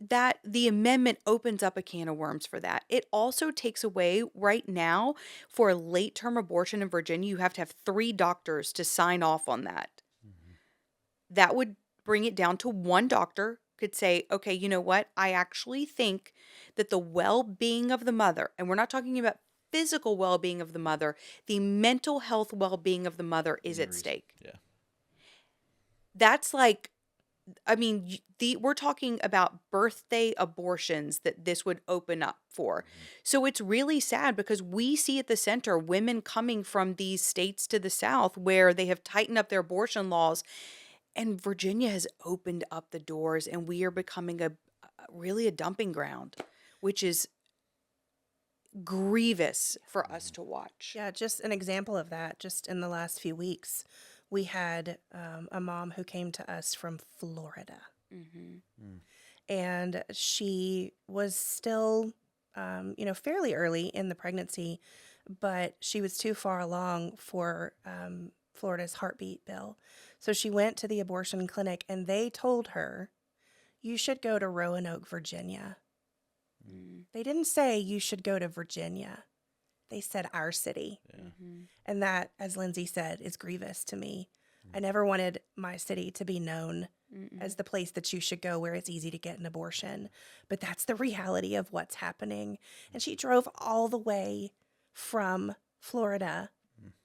that the amendment opens up a can of worms for that. It also takes away right now for a late term abortion in Virginia, you have to have 3 doctors to sign off on that. That would bring it down to one doctor could say, okay, you know what? I actually think that the well-being of the mother, and we're not talking about physical well-being of the mother, the mental health well-being of the mother is at stake.
Yeah.
That's like, I mean, we're talking about birthday abortions that this would open up for. So it's really sad because we see at the center women coming from these states to the South where they have tightened up their abortion laws. And Virginia has opened up the doors, and we are becoming really a dumping ground, which is grievous for us to watch.
Yeah, just an example of that. Just in the last few weeks, we had a mom who came to us from Florida. And she was still fairly early in the pregnancy, but she was too far along for Florida's heartbeat bill. So she went to the abortion clinic and they told her, you should go to Roanoke, Virginia. They didn't say you should go to Virginia. They said our city. And that, as Lindsey said, is grievous to me. I never wanted my city to be known as the place that you should go where it's easy to get an abortion. But that's the reality of what's happening. And she drove all the way from Florida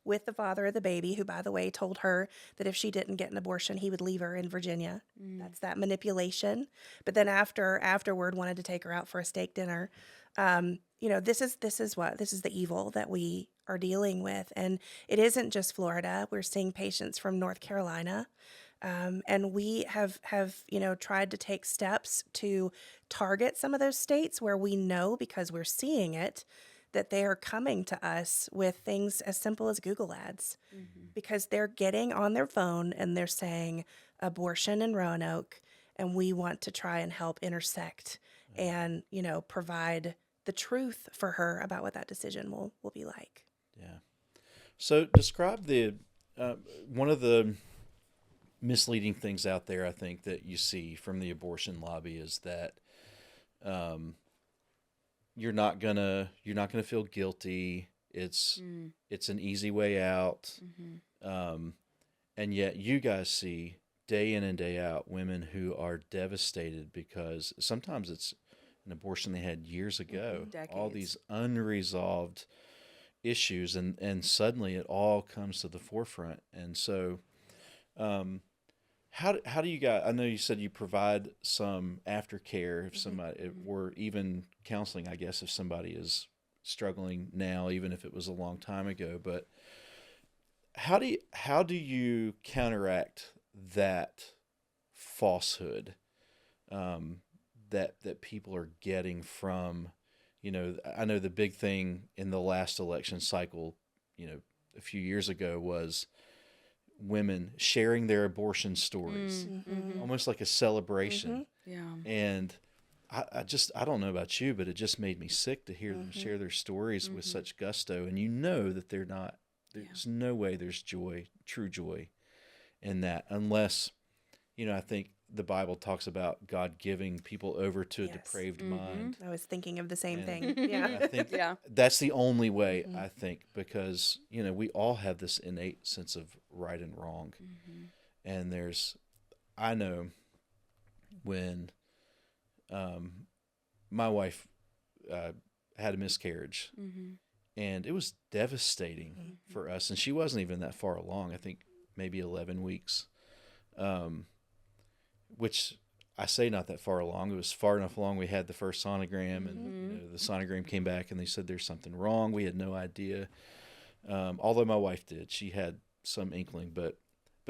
with the father of the baby, who, by the way, told her that if she didn't get an abortion, he would leave her in Virginia. That's that manipulation. But then afterward wanted to take her out for a steak dinner. This is the evil that we are dealing with. And it isn't just Florida. We're seeing patients from North Carolina. And we have tried to take steps to target some of those states where we know, because we're seeing it, that they are coming to us with things as simple as Google ads, because they're getting on their phone and they're saying abortion in Roanoke, and we want to try and help intersect and, provide the truth for her about what that decision will be like.
Yeah. So describe one of the misleading things out there, I think, that you see from the abortion lobby is that you're not gonna feel guilty. It's an easy way out. And yet you guys see day in and day out women who are devastated because sometimes it's an abortion they had years ago, all these unresolved issues, and suddenly it all comes to the forefront. And so how do you guys, I know you said you provide some aftercare if somebody, or even counseling, I guess, if somebody is struggling now, even if it was a long time ago, but how do you counteract that falsehood that people are getting from, I know the big thing in the last election cycle, a few years ago was women sharing their abortion stories, almost like a celebration.
Yeah.
And I don't know about you, but it just made me sick to hear them share their stories with such gusto. And that they're not, there's no way there's true joy in that, unless, I think the Bible talks about God giving people over to a depraved mind.
I was thinking of the same thing. Yeah.
I think that's the only way, I think, because, we all have this innate sense of right and wrong. And I know when my wife had a miscarriage, and it was devastating for us. And she wasn't even that far along, I think maybe 11 weeks, which I say not that far along. It was far enough along. We had the first sonogram, and the sonogram came back, and they said there's something wrong. We had no idea. Although my wife did, she had some inkling. But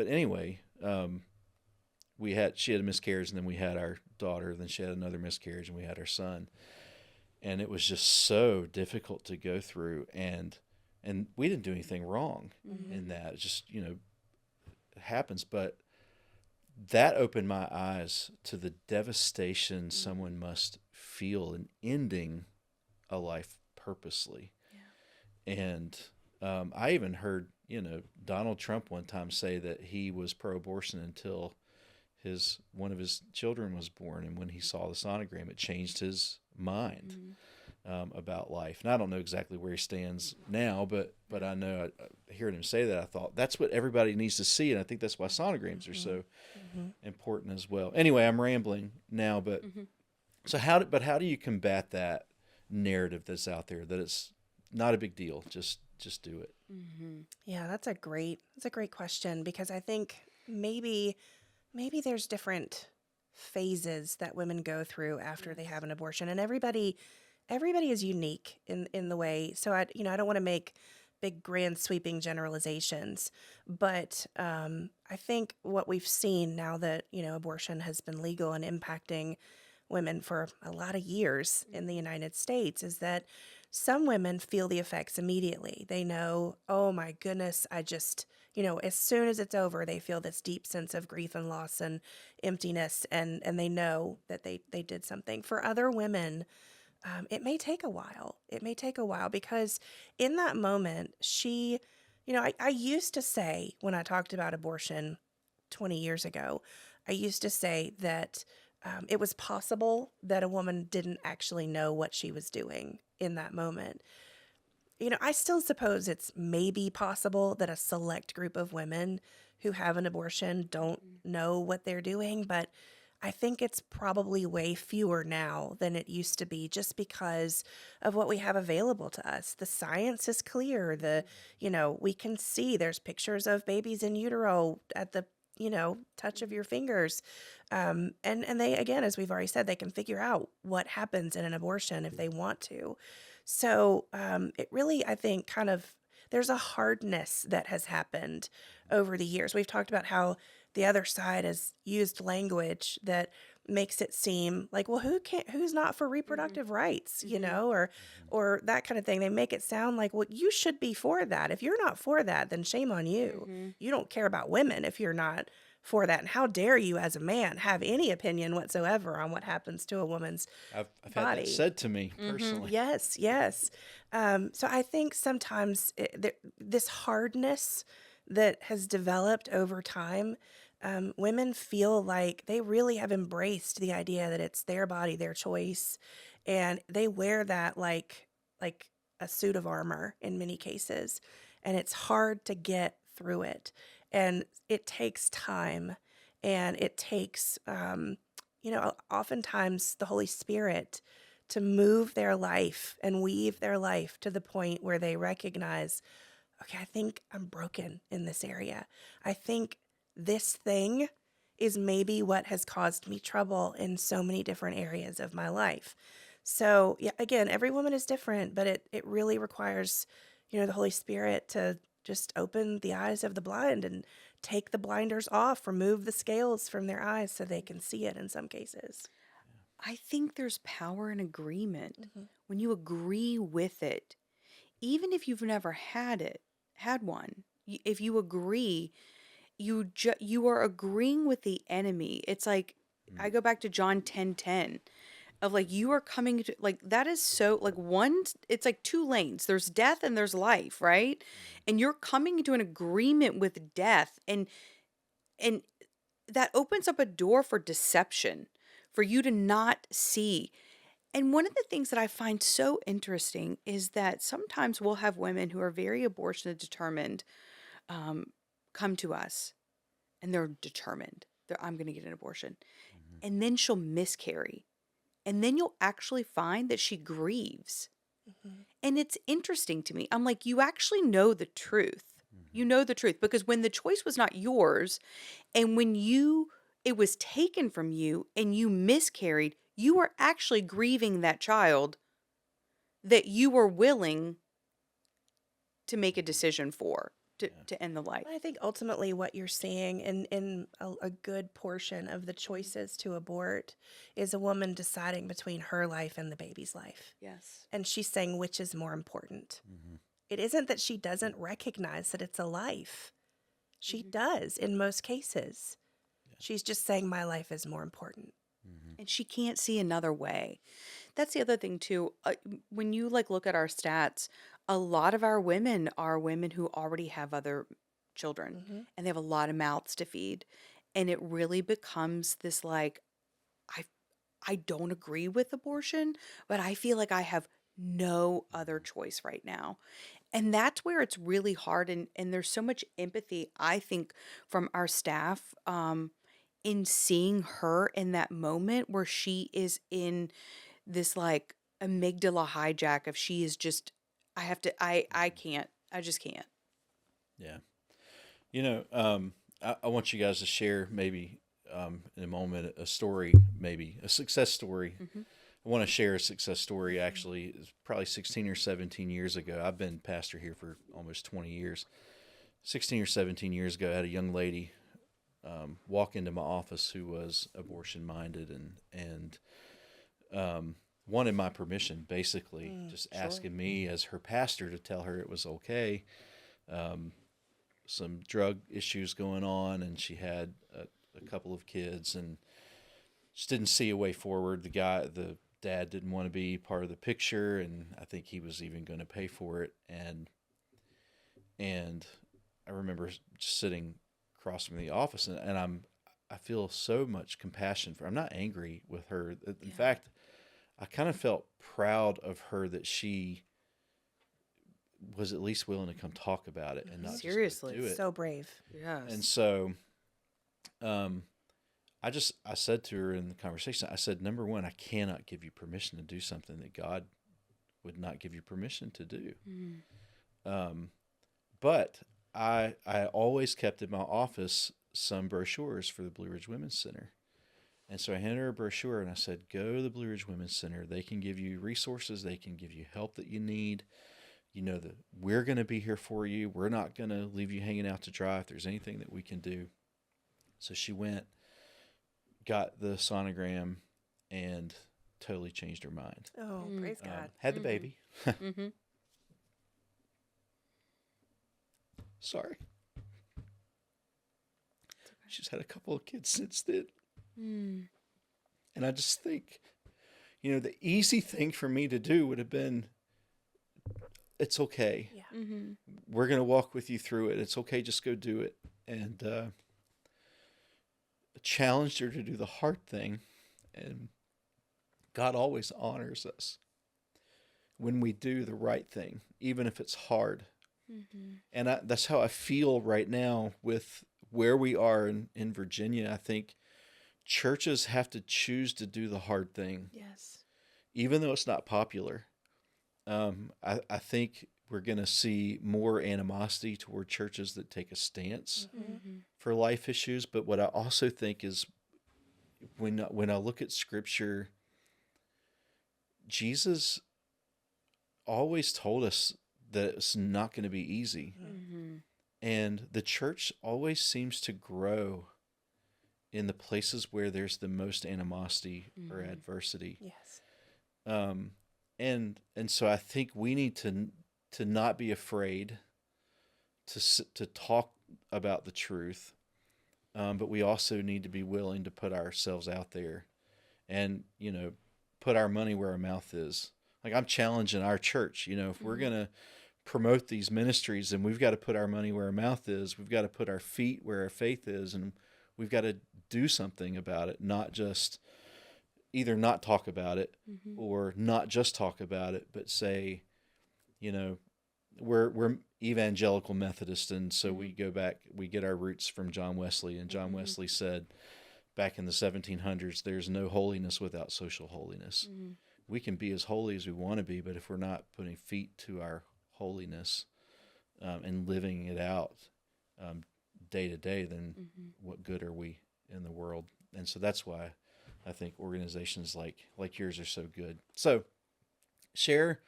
anyway, she had a miscarriage, and then we had our daughter. Then she had another miscarriage, and we had our son. And it was just so difficult to go through, and we didn't do anything wrong in that. It just it happens, but that opened my eyes to the devastation someone must feel in ending a life purposely. And I even heard, Donald Trump one time say that he was pro-abortion until one of his children was born, and when he saw the sonogram, it changed his mind about life. And I don't know exactly where he stands now, but I know, hearing him say that, I thought that's what everybody needs to see, and I think that's why sonograms are so important as well. Anyway, I'm rambling now, but so how do you combat that narrative that's out there that it's not a big deal, just do it?
Yeah, that's a great question, because I think maybe there's different phases that women go through after they have an abortion, and everybody is unique in the way. So I don't want to make big grand sweeping generalizations, but I think what we've seen now that abortion has been legal and impacting women for a lot of years in the United States is that some women feel the effects immediately. They know, oh my goodness, I just, as soon as it's over, they feel this deep sense of grief and loss and emptiness, and they know that they did something. For other women, it may take a while. It may take a while because in that moment, I used to say when I talked about abortion 20 years ago, I used to say that it was possible that a woman didn't actually know what she was doing in that moment. I still suppose it's maybe possible that a select group of women who have an abortion don't know what they're doing, but I think it's probably way fewer now than it used to be just because of what we have available to us. The science is clear. We can see there's pictures of babies in utero at the, touch of your fingers. And they, again, as we've already said, they can figure out what happens in an abortion if they want to. So it really, I think, there's a hardness that has happened over the years. We've talked about how the other side has used language that makes it seem like, well, who's not for reproductive rights, or that kind of thing. They make it sound like, well, you should be for that. If you're not for that, then shame on you. You don't care about women if you're not for that. And how dare you as a man have any opinion whatsoever on what happens to a woman's
I've had
body.
that said to me personally.
Yes, yes. So I think sometimes this hardness that has developed over time, women feel like they really have embraced the idea that it's their body, their choice, and they wear that like a suit of armor in many cases, and it's hard to get through it, and it takes time, and it takes oftentimes the Holy Spirit to move their life and weave their life to the point where they recognize, okay, I think I'm broken in this area. I think this thing is maybe what has caused me trouble in so many different areas of my life. So, yeah, again, every woman is different, but it really requires, the Holy Spirit to just open the eyes of the blind and take the blinders off, remove the scales from their eyes so they can see it in some cases.
I think there's power in agreement. When you agree with it, even if you've never had one, if you agree, you are agreeing with the enemy. It's like, I go back to John 10:10 of like, you are coming to, like, that is so, like, it's like two lanes. There's death and there's life, right? And you're coming into an agreement with death, and that opens up a door for deception, for you to not see. And one of the things that I find so interesting is that sometimes we'll have women who are very abortion determined come to us, and they're determined. I'm going to get an abortion. And then she'll miscarry. And then you'll actually find that she grieves. And it's interesting to me. I'm like, you actually know the truth. You know the truth, because when the choice was not yours, and when it was taken from you and you miscarried, you were actually grieving that child that you were willing to make a decision for, to end the life.
I think ultimately what you're seeing in a good portion of the choices to abort is a woman deciding between her life and the baby's life.
Yes.
And she's saying which is more important. It isn't that she doesn't recognize that it's a life. She does in most cases. She's just saying my life is more important.
And she can't see another way. That's the other thing too. When you look at our stats, a lot of our women are women who already have other children, and they have a lot of mouths to feed. And it really becomes this I don't agree with abortion, but I feel like I have no other choice right now. And that's where it's really hard. And there's so much empathy, I think, from our staff in seeing her in that moment where she is in this amygdala hijack of she is just, I can't, I just can't.
Yeah. I want you guys to share maybe in a moment a story, maybe a success story. I want to share a success story. Actually, it's probably 16 or 17 years ago. I've been pastor here for almost 20 years. 16 or 17 years ago, I had a young lady walk into my office who was abortion minded and wanted my permission, basically, just asking me as her pastor to tell her it was okay. Some drug issues going on, and she had a couple of kids, and just didn't see a way forward. The Dad didn't want to be part of the picture, and I think he was even going to pay for it. And I remember just sitting across from the office, and I feel so much compassion for her. I'm not angry with her. In fact, I kind of felt proud of her that she was at least willing to come talk about it and not
Seriously.
just do it.
So brave.
Yes.
And so, I said to her in the conversation, I said, number one, I cannot give you permission to do something that God would not give you permission to do. But I always kept in my office some brochures for the Blue Ridge Women's Center. And so I handed her a brochure and I said, go to the Blue Ridge Women's Center. They can give you resources. They can give you help that you need. You know that we're going to be here for you. We're not going to leave you hanging out to dry if there's anything that we can do. So she went, got the sonogram, and totally changed her mind.
Oh, praise God.
Had the baby.
Mm-hmm.
Sorry. She's had a couple of kids since then. And I just think, the easy thing for me to do would have been, it's okay.
Yeah.
Mm-hmm.
We're going to walk with you through it. It's okay. Just go do it. And challenged her to do the hard thing. And God always honors us when we do the right thing, even if it's hard.
Mm-hmm.
And that's how I feel right now with where we are in Virginia. I think churches have to choose to do the hard thing,
Yes.
even though it's not popular. I think we're going to see more animosity toward churches that take a stance
Mm-hmm.
for life issues. But what I also think is when I look at Scripture, Jesus always told us that it's not going to be easy.
Mm-hmm.
And the church always seems to grow in the places where there's the most animosity or adversity.
Yes.
And so I think we need to not be afraid to talk about the truth, but we also need to be willing to put ourselves out there and put our money where our mouth is. Like, I'm challenging our church. If we're gonna promote these ministries, then we've got to put our money where our mouth is. We've got to put our feet where our faith is, and we've got to do something about it, not just either not talk about it or not just talk about it, but say, we're evangelical Methodist, and so we get our roots from John Wesley, and John Wesley said back in the 1700s, there's no holiness without social holiness. We can be as holy as we want to be, but if we're not putting feet to our holiness and living it out day to day, then what good are we in the world? And so that's why I think organizations like yours are so good. So share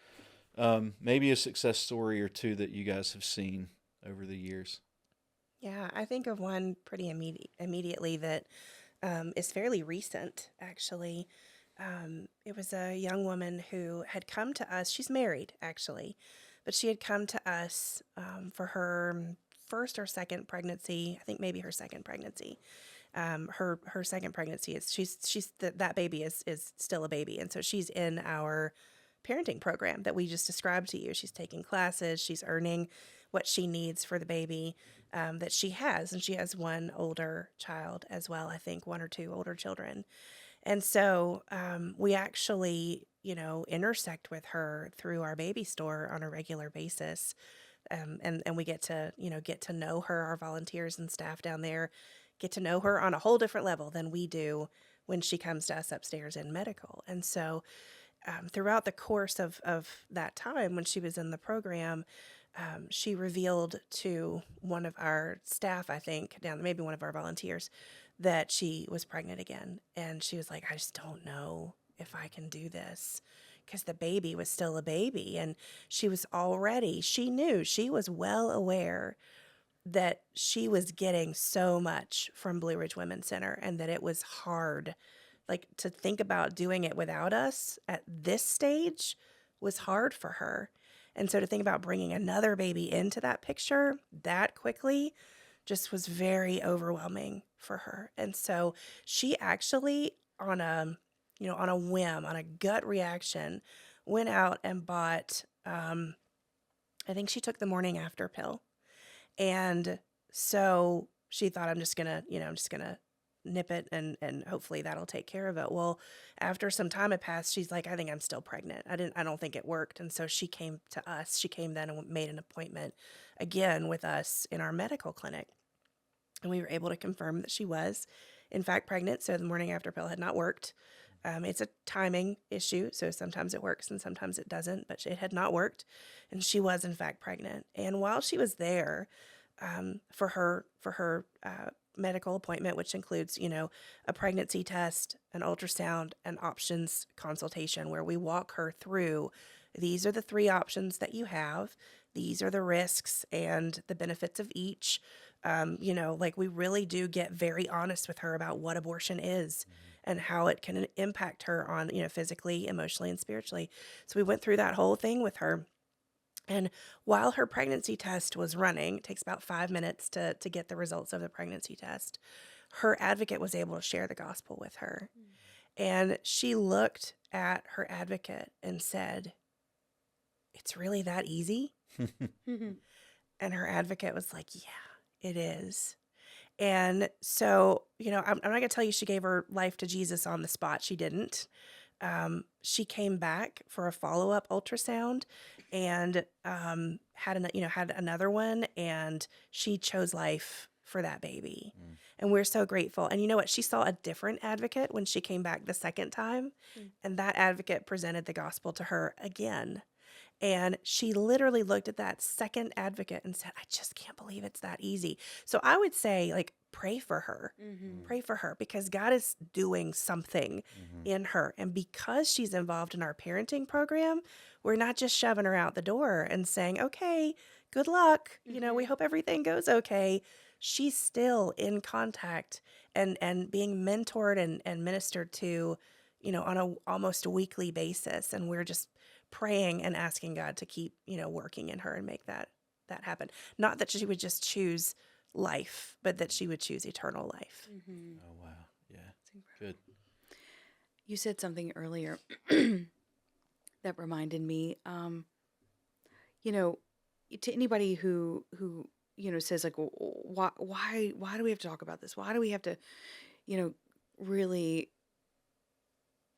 maybe a success story or two that you guys have seen over the years.
Yeah, I think of one pretty immediately that is fairly recent, actually. It was a young woman who had come to us. She's married, actually, but she had come to us for her first or second pregnancy. I think maybe her second pregnancy. Her second pregnancy is that baby is still a baby, and so she's in our parenting program that we just described to you. She's taking classes. She's earning what she needs for the baby that she has, and she has one older child as well. I think one or two older children. And so we actually, intersect with her through our baby store on a regular basis. And we get to know her, our volunteers and staff down there, get to know her on a whole different level than we do when she comes to us upstairs in medical. And so throughout the course of that time when she was in the program, she revealed to one of our staff, I think, maybe one of our volunteers, that she was pregnant again. And she was like, I just don't know if I can do this, because the baby was still a baby. And she was well aware that she was getting so much from Blue Ridge Women's Center, and that it was hard. Like, to think about doing it without us at this stage was hard for her. And so to think about bringing another baby into that picture that quickly just was very overwhelming for her. And so she actually, on a on a whim, on a gut reaction, went out and bought, I think she took the morning after pill. And so she thought, I'm just gonna nip it and hopefully that'll take care of it. Well, after some time had passed, she's like, I think I'm still pregnant. I don't think it worked. And so she came to us. She came then and made an appointment again with us in our medical clinic. And we were able to confirm that she was, in fact, pregnant. So the morning after pill had not worked. It's a timing issue. So sometimes it works and sometimes it doesn't, but it had not worked. And she was, in fact, pregnant. And while she was there for her medical appointment, which includes, a pregnancy test, an ultrasound, an options consultation where we walk her through, these are the 3 options that you have. These are the risks and the benefits of each. We really do get very honest with her about what abortion is and how it can impact her on, physically, emotionally, and spiritually. So we went through that whole thing with her. And while her pregnancy test was running, it takes about 5 minutes to get the results of the pregnancy test, her advocate was able to share the gospel with her. And she looked at her advocate and said, "It's really that easy?" And her advocate was like, "Yeah, it is." And so, I'm not going to tell you she gave her life to Jesus on the spot. She didn't. She came back for a follow-up ultrasound and had another one, and she chose life for that baby. And we're so grateful. And you know what? She saw a different advocate when she came back the second time, and that advocate presented the gospel to her again. And she literally looked at that second advocate and said, "I just can't believe it's that easy." So I would say, pray for her. Pray for her because God is doing something in her. And because she's involved in our parenting program, we're not just shoving her out the door and saying, "Okay, good luck. We hope everything goes okay." She's still in contact and being mentored and ministered to, on a almost weekly basis. And we're just praying and asking God to keep, working in her and make that happen. Not that she would just choose life, but that she would choose eternal life.
Oh, wow. Yeah. Good.
You said something earlier that reminded me, to anybody who says why do we have to talk about this? Why do we have to, really,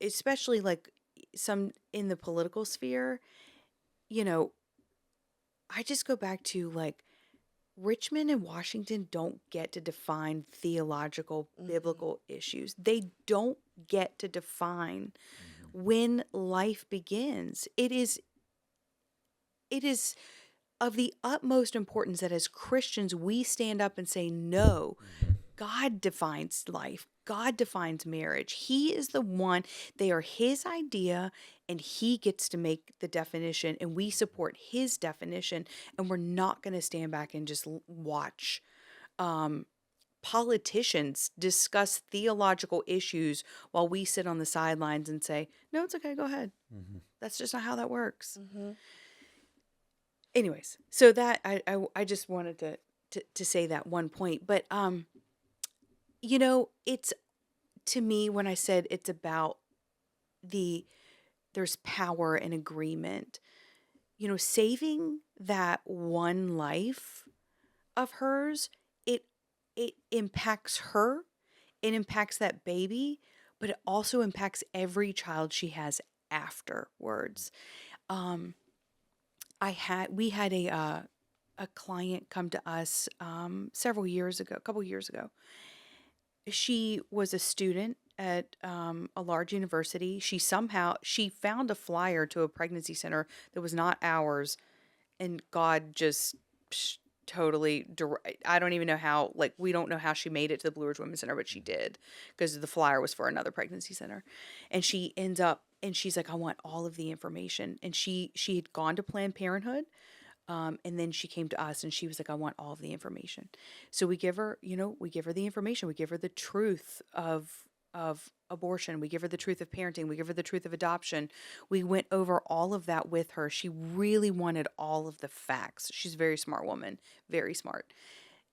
especially some in the political sphere, I just go back to Richmond and Washington don't get to define theological, biblical issues. They don't get to define when life begins. It is of the utmost importance that as Christians we stand up and say, no, God defines life. God defines marriage. He is the one. They are his idea, and he gets to make the definition, and we support his definition, and we're not going to stand back and just watch politicians discuss theological issues while we sit on the sidelines and say, no, it's okay, go ahead. That's just not how that works. Anyways, so that I just wanted to say that one point. But it's, to me, when I said it's about there's power and agreement, saving that one life of hers, it impacts her, it impacts that baby, but it also impacts every child she has afterwards. We had a client come to us a couple years ago. She was a student at a large university. She found a flyer to a pregnancy center that was not ours, and God just totally. I don't even know how. We don't know how she made it to the Blue Ridge Women's Center, but she did, because the flyer was for another pregnancy center, and she ends up. And she's like, I want all of the information. And she had gone to Planned Parenthood. And then she came to us and she was like, I want all of the information. So we give her the information. We give her the truth of abortion. We give her the truth of parenting. We give her the truth of adoption. We went over all of that with her. She really wanted all of the facts. She's a very smart woman, very smart.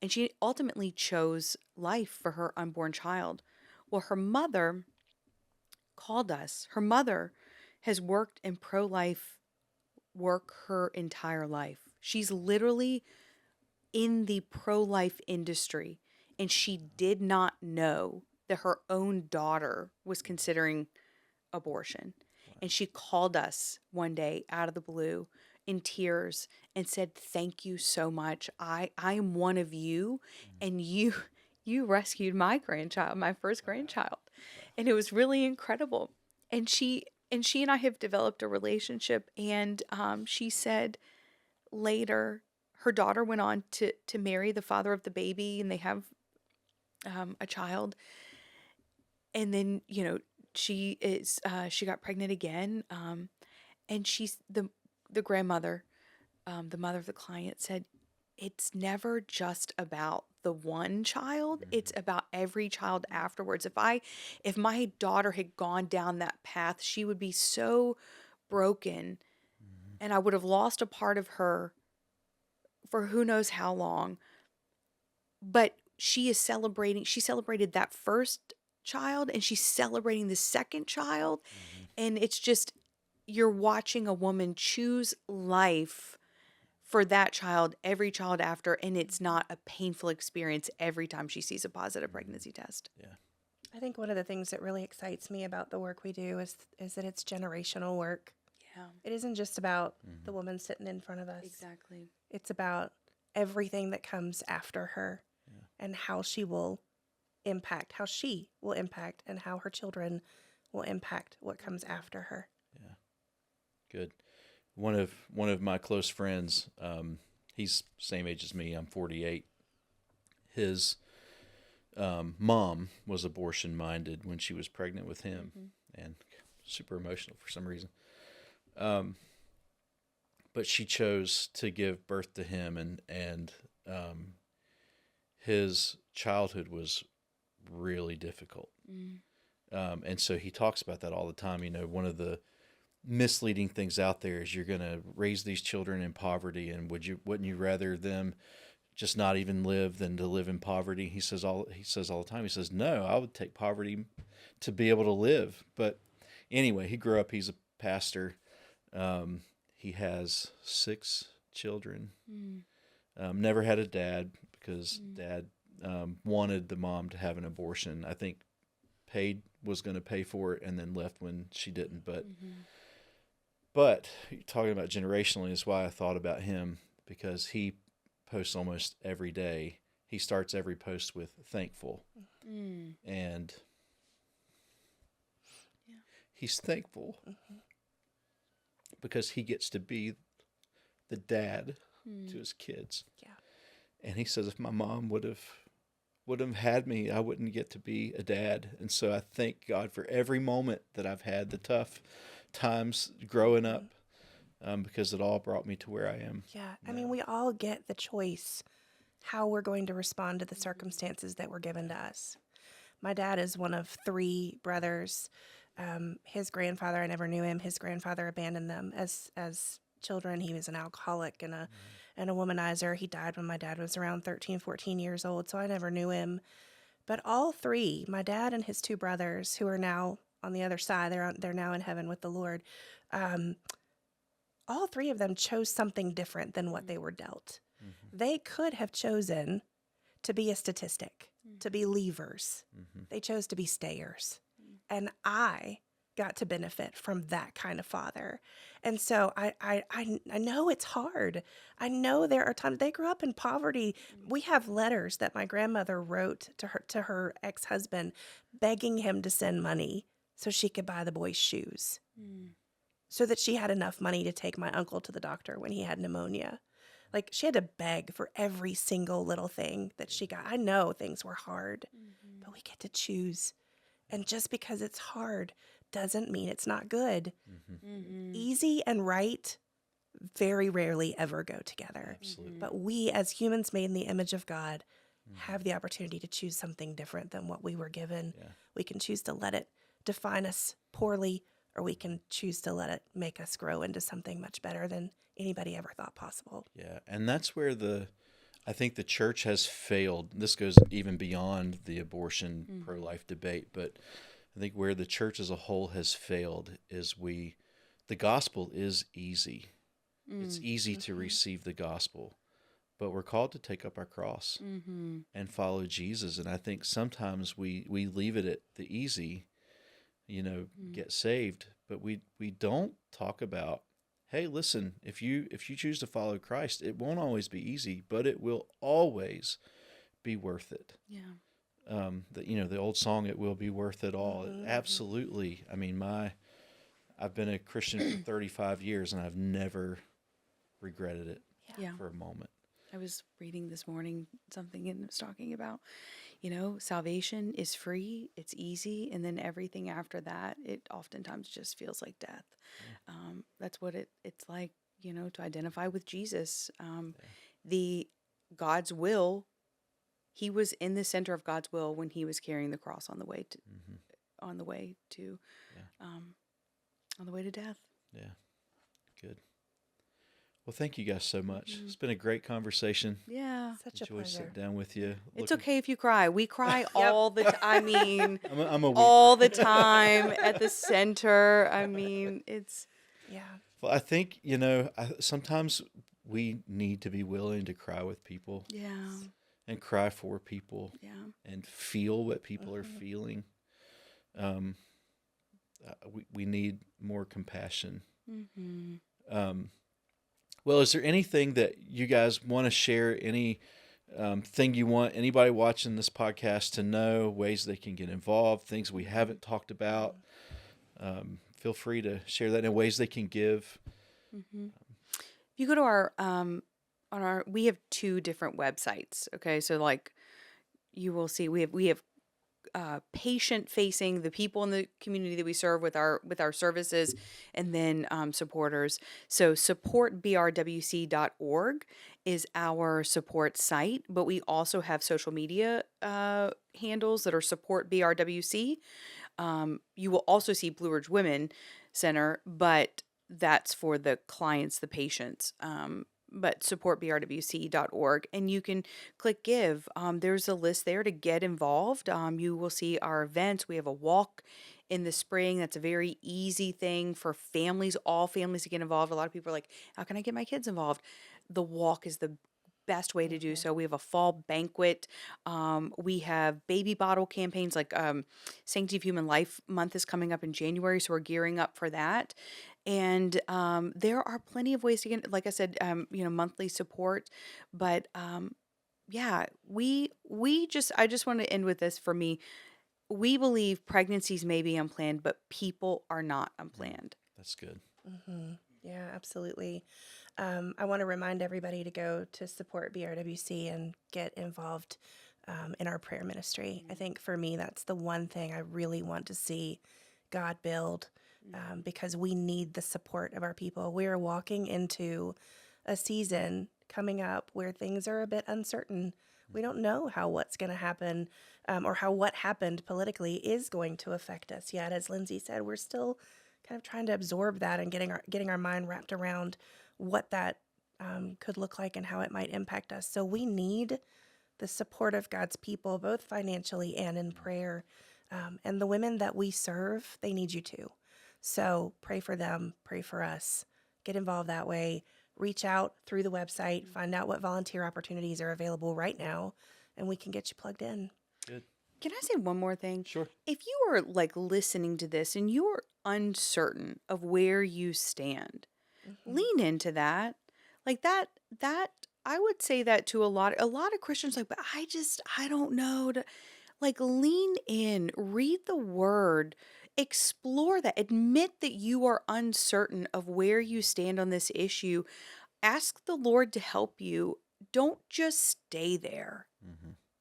And she ultimately chose life for her unborn child. Well, her mother called us. Her mother has worked in pro-life work her entire life. She's literally in the pro-life industry, and she did not know that her own daughter was considering abortion. And she called us one day out of the blue in tears and said, "Thank you so much. I am one of you, and you rescued my grandchild, my first grandchild." And it was really incredible. And she and I have developed a relationship, and she said later her daughter went on to marry the father of the baby, and they have a child. And then, she got pregnant again, and she's the grandmother, the mother of the client said, "It's never just about the one child, it's about every child afterwards. If my daughter had gone down that path, she would be so broken, and I would have lost a part of her for who knows how long." But she celebrated that first child, and she's celebrating the second child. And it's just, you're watching a woman choose life for that child, every child after, and it's not a painful experience every time she sees a positive pregnancy test.
Yeah.
I think one of the things that really excites me about the work we do is that it's generational work.
Yeah,
It isn't just about the woman sitting in front of us.
exactly.
It's about everything that comes after her and how she will impact, and how her children will impact what comes after her.
Yeah. Good. One of my close friends, he's same age as me. I'm 48. His mom was abortion minded when she was pregnant with him, and super emotional for some reason. But she chose to give birth to him, and his childhood was really difficult. And so he talks about that all the time. One of the misleading things out there is you're going to raise these children in poverty, and wouldn't you rather them just not even live than to live in poverty? He says all the time. He says, "No, I would take poverty to be able to live." But anyway, he grew up. He's a pastor. He has 6 children. Never had a dad because dad wanted the mom to have an abortion. I think was going to pay for it and then left when she didn't. But talking about generationally is why I thought about him, because he posts almost every day. He starts every post with "thankful," and he's thankful because he gets to be the dad to his kids.
Yeah.
And he says, if my mom would have had me, I wouldn't get to be a dad. And so I thank God for every moment that I've had, the tough times growing up, because it all brought me to where I am.
Yeah. I mean, we all get the choice how we're going to respond to the circumstances that were given to us. My dad is one of 3 brothers. His grandfather, I never knew him. His grandfather abandoned them as children. He was an alcoholic and a womanizer. He died when my dad was around 13, 14 years old, so I never knew him. But all 3, my dad and his 2 brothers, who are now on the other side, they're now in heaven with the Lord, all 3 of them chose something different than what they were dealt. They could have chosen to be a statistic, to be leavers. They chose to be stayers. And I got to benefit from that kind of father. And so I know it's hard. I know there are times they grew up in poverty. We have letters that my grandmother wrote to her ex-husband, begging him to send money so she could buy the boys shoes, so that she had enough money to take my uncle to the doctor when he had pneumonia. Like, she had to beg for every single little thing that she got. I know things were hard, but we get to choose. And just because it's hard doesn't mean it's not good. Easy and right very rarely ever go together.
Absolutely.
But we, as humans made in the image of God, have the opportunity to choose something different than what we were given.
Yeah.
We can choose to let it define us poorly, or we can choose to let it make us grow into something much better than anybody ever thought possible.
Yeah, and that's where I think the church has failed. This goes even beyond the abortion pro-life debate, but I think where the church as a whole has failed is the gospel is easy. It's easy to receive the gospel, but we're called to take up our cross and follow Jesus. And I think sometimes we leave it at the easy, get saved, but we don't talk about, hey, listen, if you choose to follow Christ, it won't always be easy, but it will always be worth it.
Yeah.
The old song, "It will be worth it all." Absolutely. I mean, I've been a Christian for 35 years, and I've never regretted it for a moment.
I was reading this morning something and it was talking about, salvation is free, it's easy, and then everything after that, it oftentimes just feels like death. That's what it's like, to identify with Jesus. The God's will, he was in the center of God's will when he was carrying the cross on the way to on the way to death.
Yeah. Good. Well, thank you guys so much. It's been a great conversation.
Yeah.
Such a
Enjoy
pleasure.
sitting down with you.
It's okay if you cry. We cry all the time. I mean,
I'm a weeper.
all the time at the center. I mean, it's...
Yeah.
Well, I think, sometimes we need to be willing to cry with people.
Yeah.
And cry for people.
Yeah.
And feel what people are feeling. We need more compassion. Well, is there anything that you guys want to share? Any thing you want anybody watching this podcast to know? Ways they can get involved? Things we haven't talked about? Feel free to share that in ways they can give.
If you go to our we have 2 different websites. Okay, so like you will see we have patient facing, the people in the community that we serve with our services, and then supporters. So supportbrwc.org is our support site, but we also have social media handles that are support BRWC. You will also see Blue Ridge Women Center, but that's for the clients, the patients. But supportbrwc.org, and you can click give. There's a list there to get involved. You will see our events. We have a walk in the spring. That's a very easy thing for families, all families to get involved. A lot of people are like, how can I get my kids involved? The walk is the best way to do so. We have a fall banquet. We have baby bottle campaigns, like Sanctity of Human Life Month is coming up in January, so we're gearing up for that. And there are plenty of ways to get, like I said, monthly support. But I just want to end with this. For me, we believe pregnancies may be unplanned, but people are not unplanned.
That's good.
Yeah, absolutely. I want to remind everybody to go to support BRWC and get involved in our prayer ministry. I think for me, that's the one thing I really want to see God build, because we need the support of our people. We are walking into a season coming up where things are a bit uncertain. We don't know how what's going to happen, or how what happened politically is going to affect us yet. As Lindsey said, we're still kind of trying to absorb that and getting our mind wrapped around what that could look like and how it might impact us. So we need the support of God's people, both financially and in prayer. And the women that we serve, they need you too. So pray for them, pray for us, get involved that way, reach out through the website, find out what volunteer opportunities are available right now, and we can get you plugged in.
Good.
Can I say one more thing?
Sure.
If you are like listening to this and you're uncertain of where you stand, lean into that. Like that I would say that to a lot of Christians, like, but I don't know. Like, lean in, read the word, explore that, admit that you are uncertain of where you stand on this issue. Ask the Lord to help you. Don't just stay there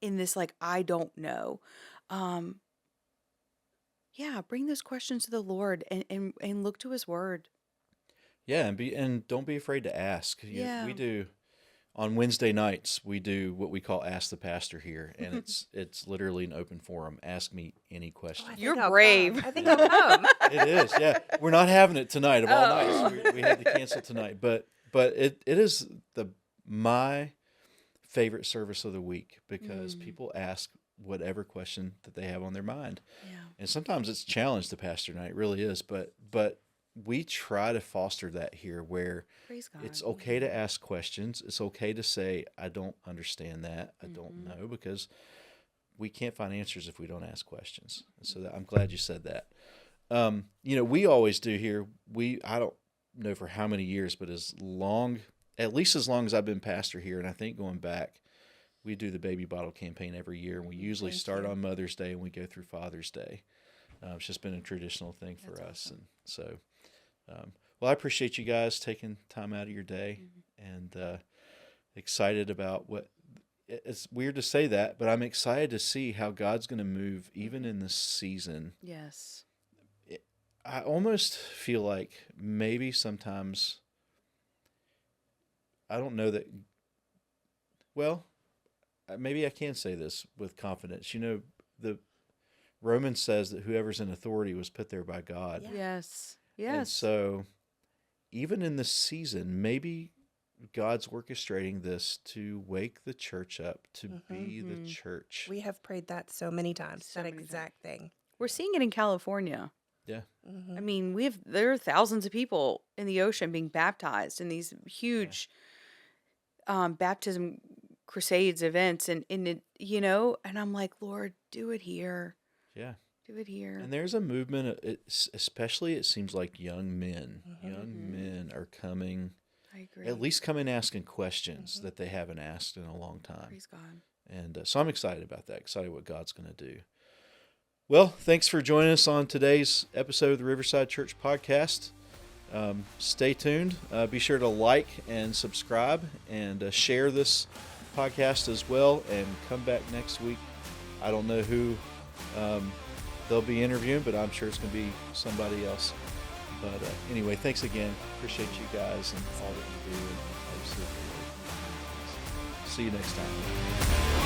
in this, like, I don't know. Bring those questions to the Lord and look to his word.
Yeah, and don't be afraid to ask.
Yeah.
We do on Wednesday nights. We do what we call Ask the Pastor here, and it's literally an open forum. Ask me any question.
You're brave.
I think I'll come.
It is. Yeah, we're not having it tonight of all nights. We had to cancel tonight, but it is my favorite service of the week because people ask whatever question that they have on their mind.
Yeah.
And sometimes it's a challenge to pastor night, it really is. But we try to foster that here, where
Praise God.
it's okay to ask questions. It's okay to say, I don't understand that. I don't know, because we can't find answers if we don't ask questions. So I'm glad you said that. We always do here. I don't know for how many years, but at least as long as I've been pastor here, and I think going back, we do the baby bottle campaign every year, and we usually start on Mother's Day and we go through Father's Day. It's just been a traditional thing for us.
Awesome.
And so, well, I appreciate you guys taking time out of your day, and excited about it's weird to say that, but I'm excited to see how God's going to move even in this season.
Yes.
I almost feel like maybe sometimes, I don't know that, well, maybe I can say this with confidence. The Romans says that whoever's in authority was put there by God.
Yeah.
Yes.
And
Yes.
so even in this season, maybe God's orchestrating this to wake the church up, to be the church.
We have prayed that so many times,
So
that
many
exact thing.
We're seeing it in California.
Yeah.
I mean, there are thousands of people in the ocean being baptized in these huge baptism crusades events, and it, and I'm like, Lord, do it here.
Yeah.
Do it here.
And there's a movement, especially it seems like young men. Young men are coming,
I agree.
at least coming asking questions that they haven't asked in a long time.
Praise God.
And so I'm excited about that, excited what God's going to do. Well, thanks for joining us on today's episode of the Riverside Church Podcast. Stay tuned. Be sure to like and subscribe, and share this podcast as well, and come back next week. I don't know who they'll be interviewing, but I'm sure it's going to be somebody else. But anyway, thanks again. Appreciate you guys and all that you do. And obviously, see you next time.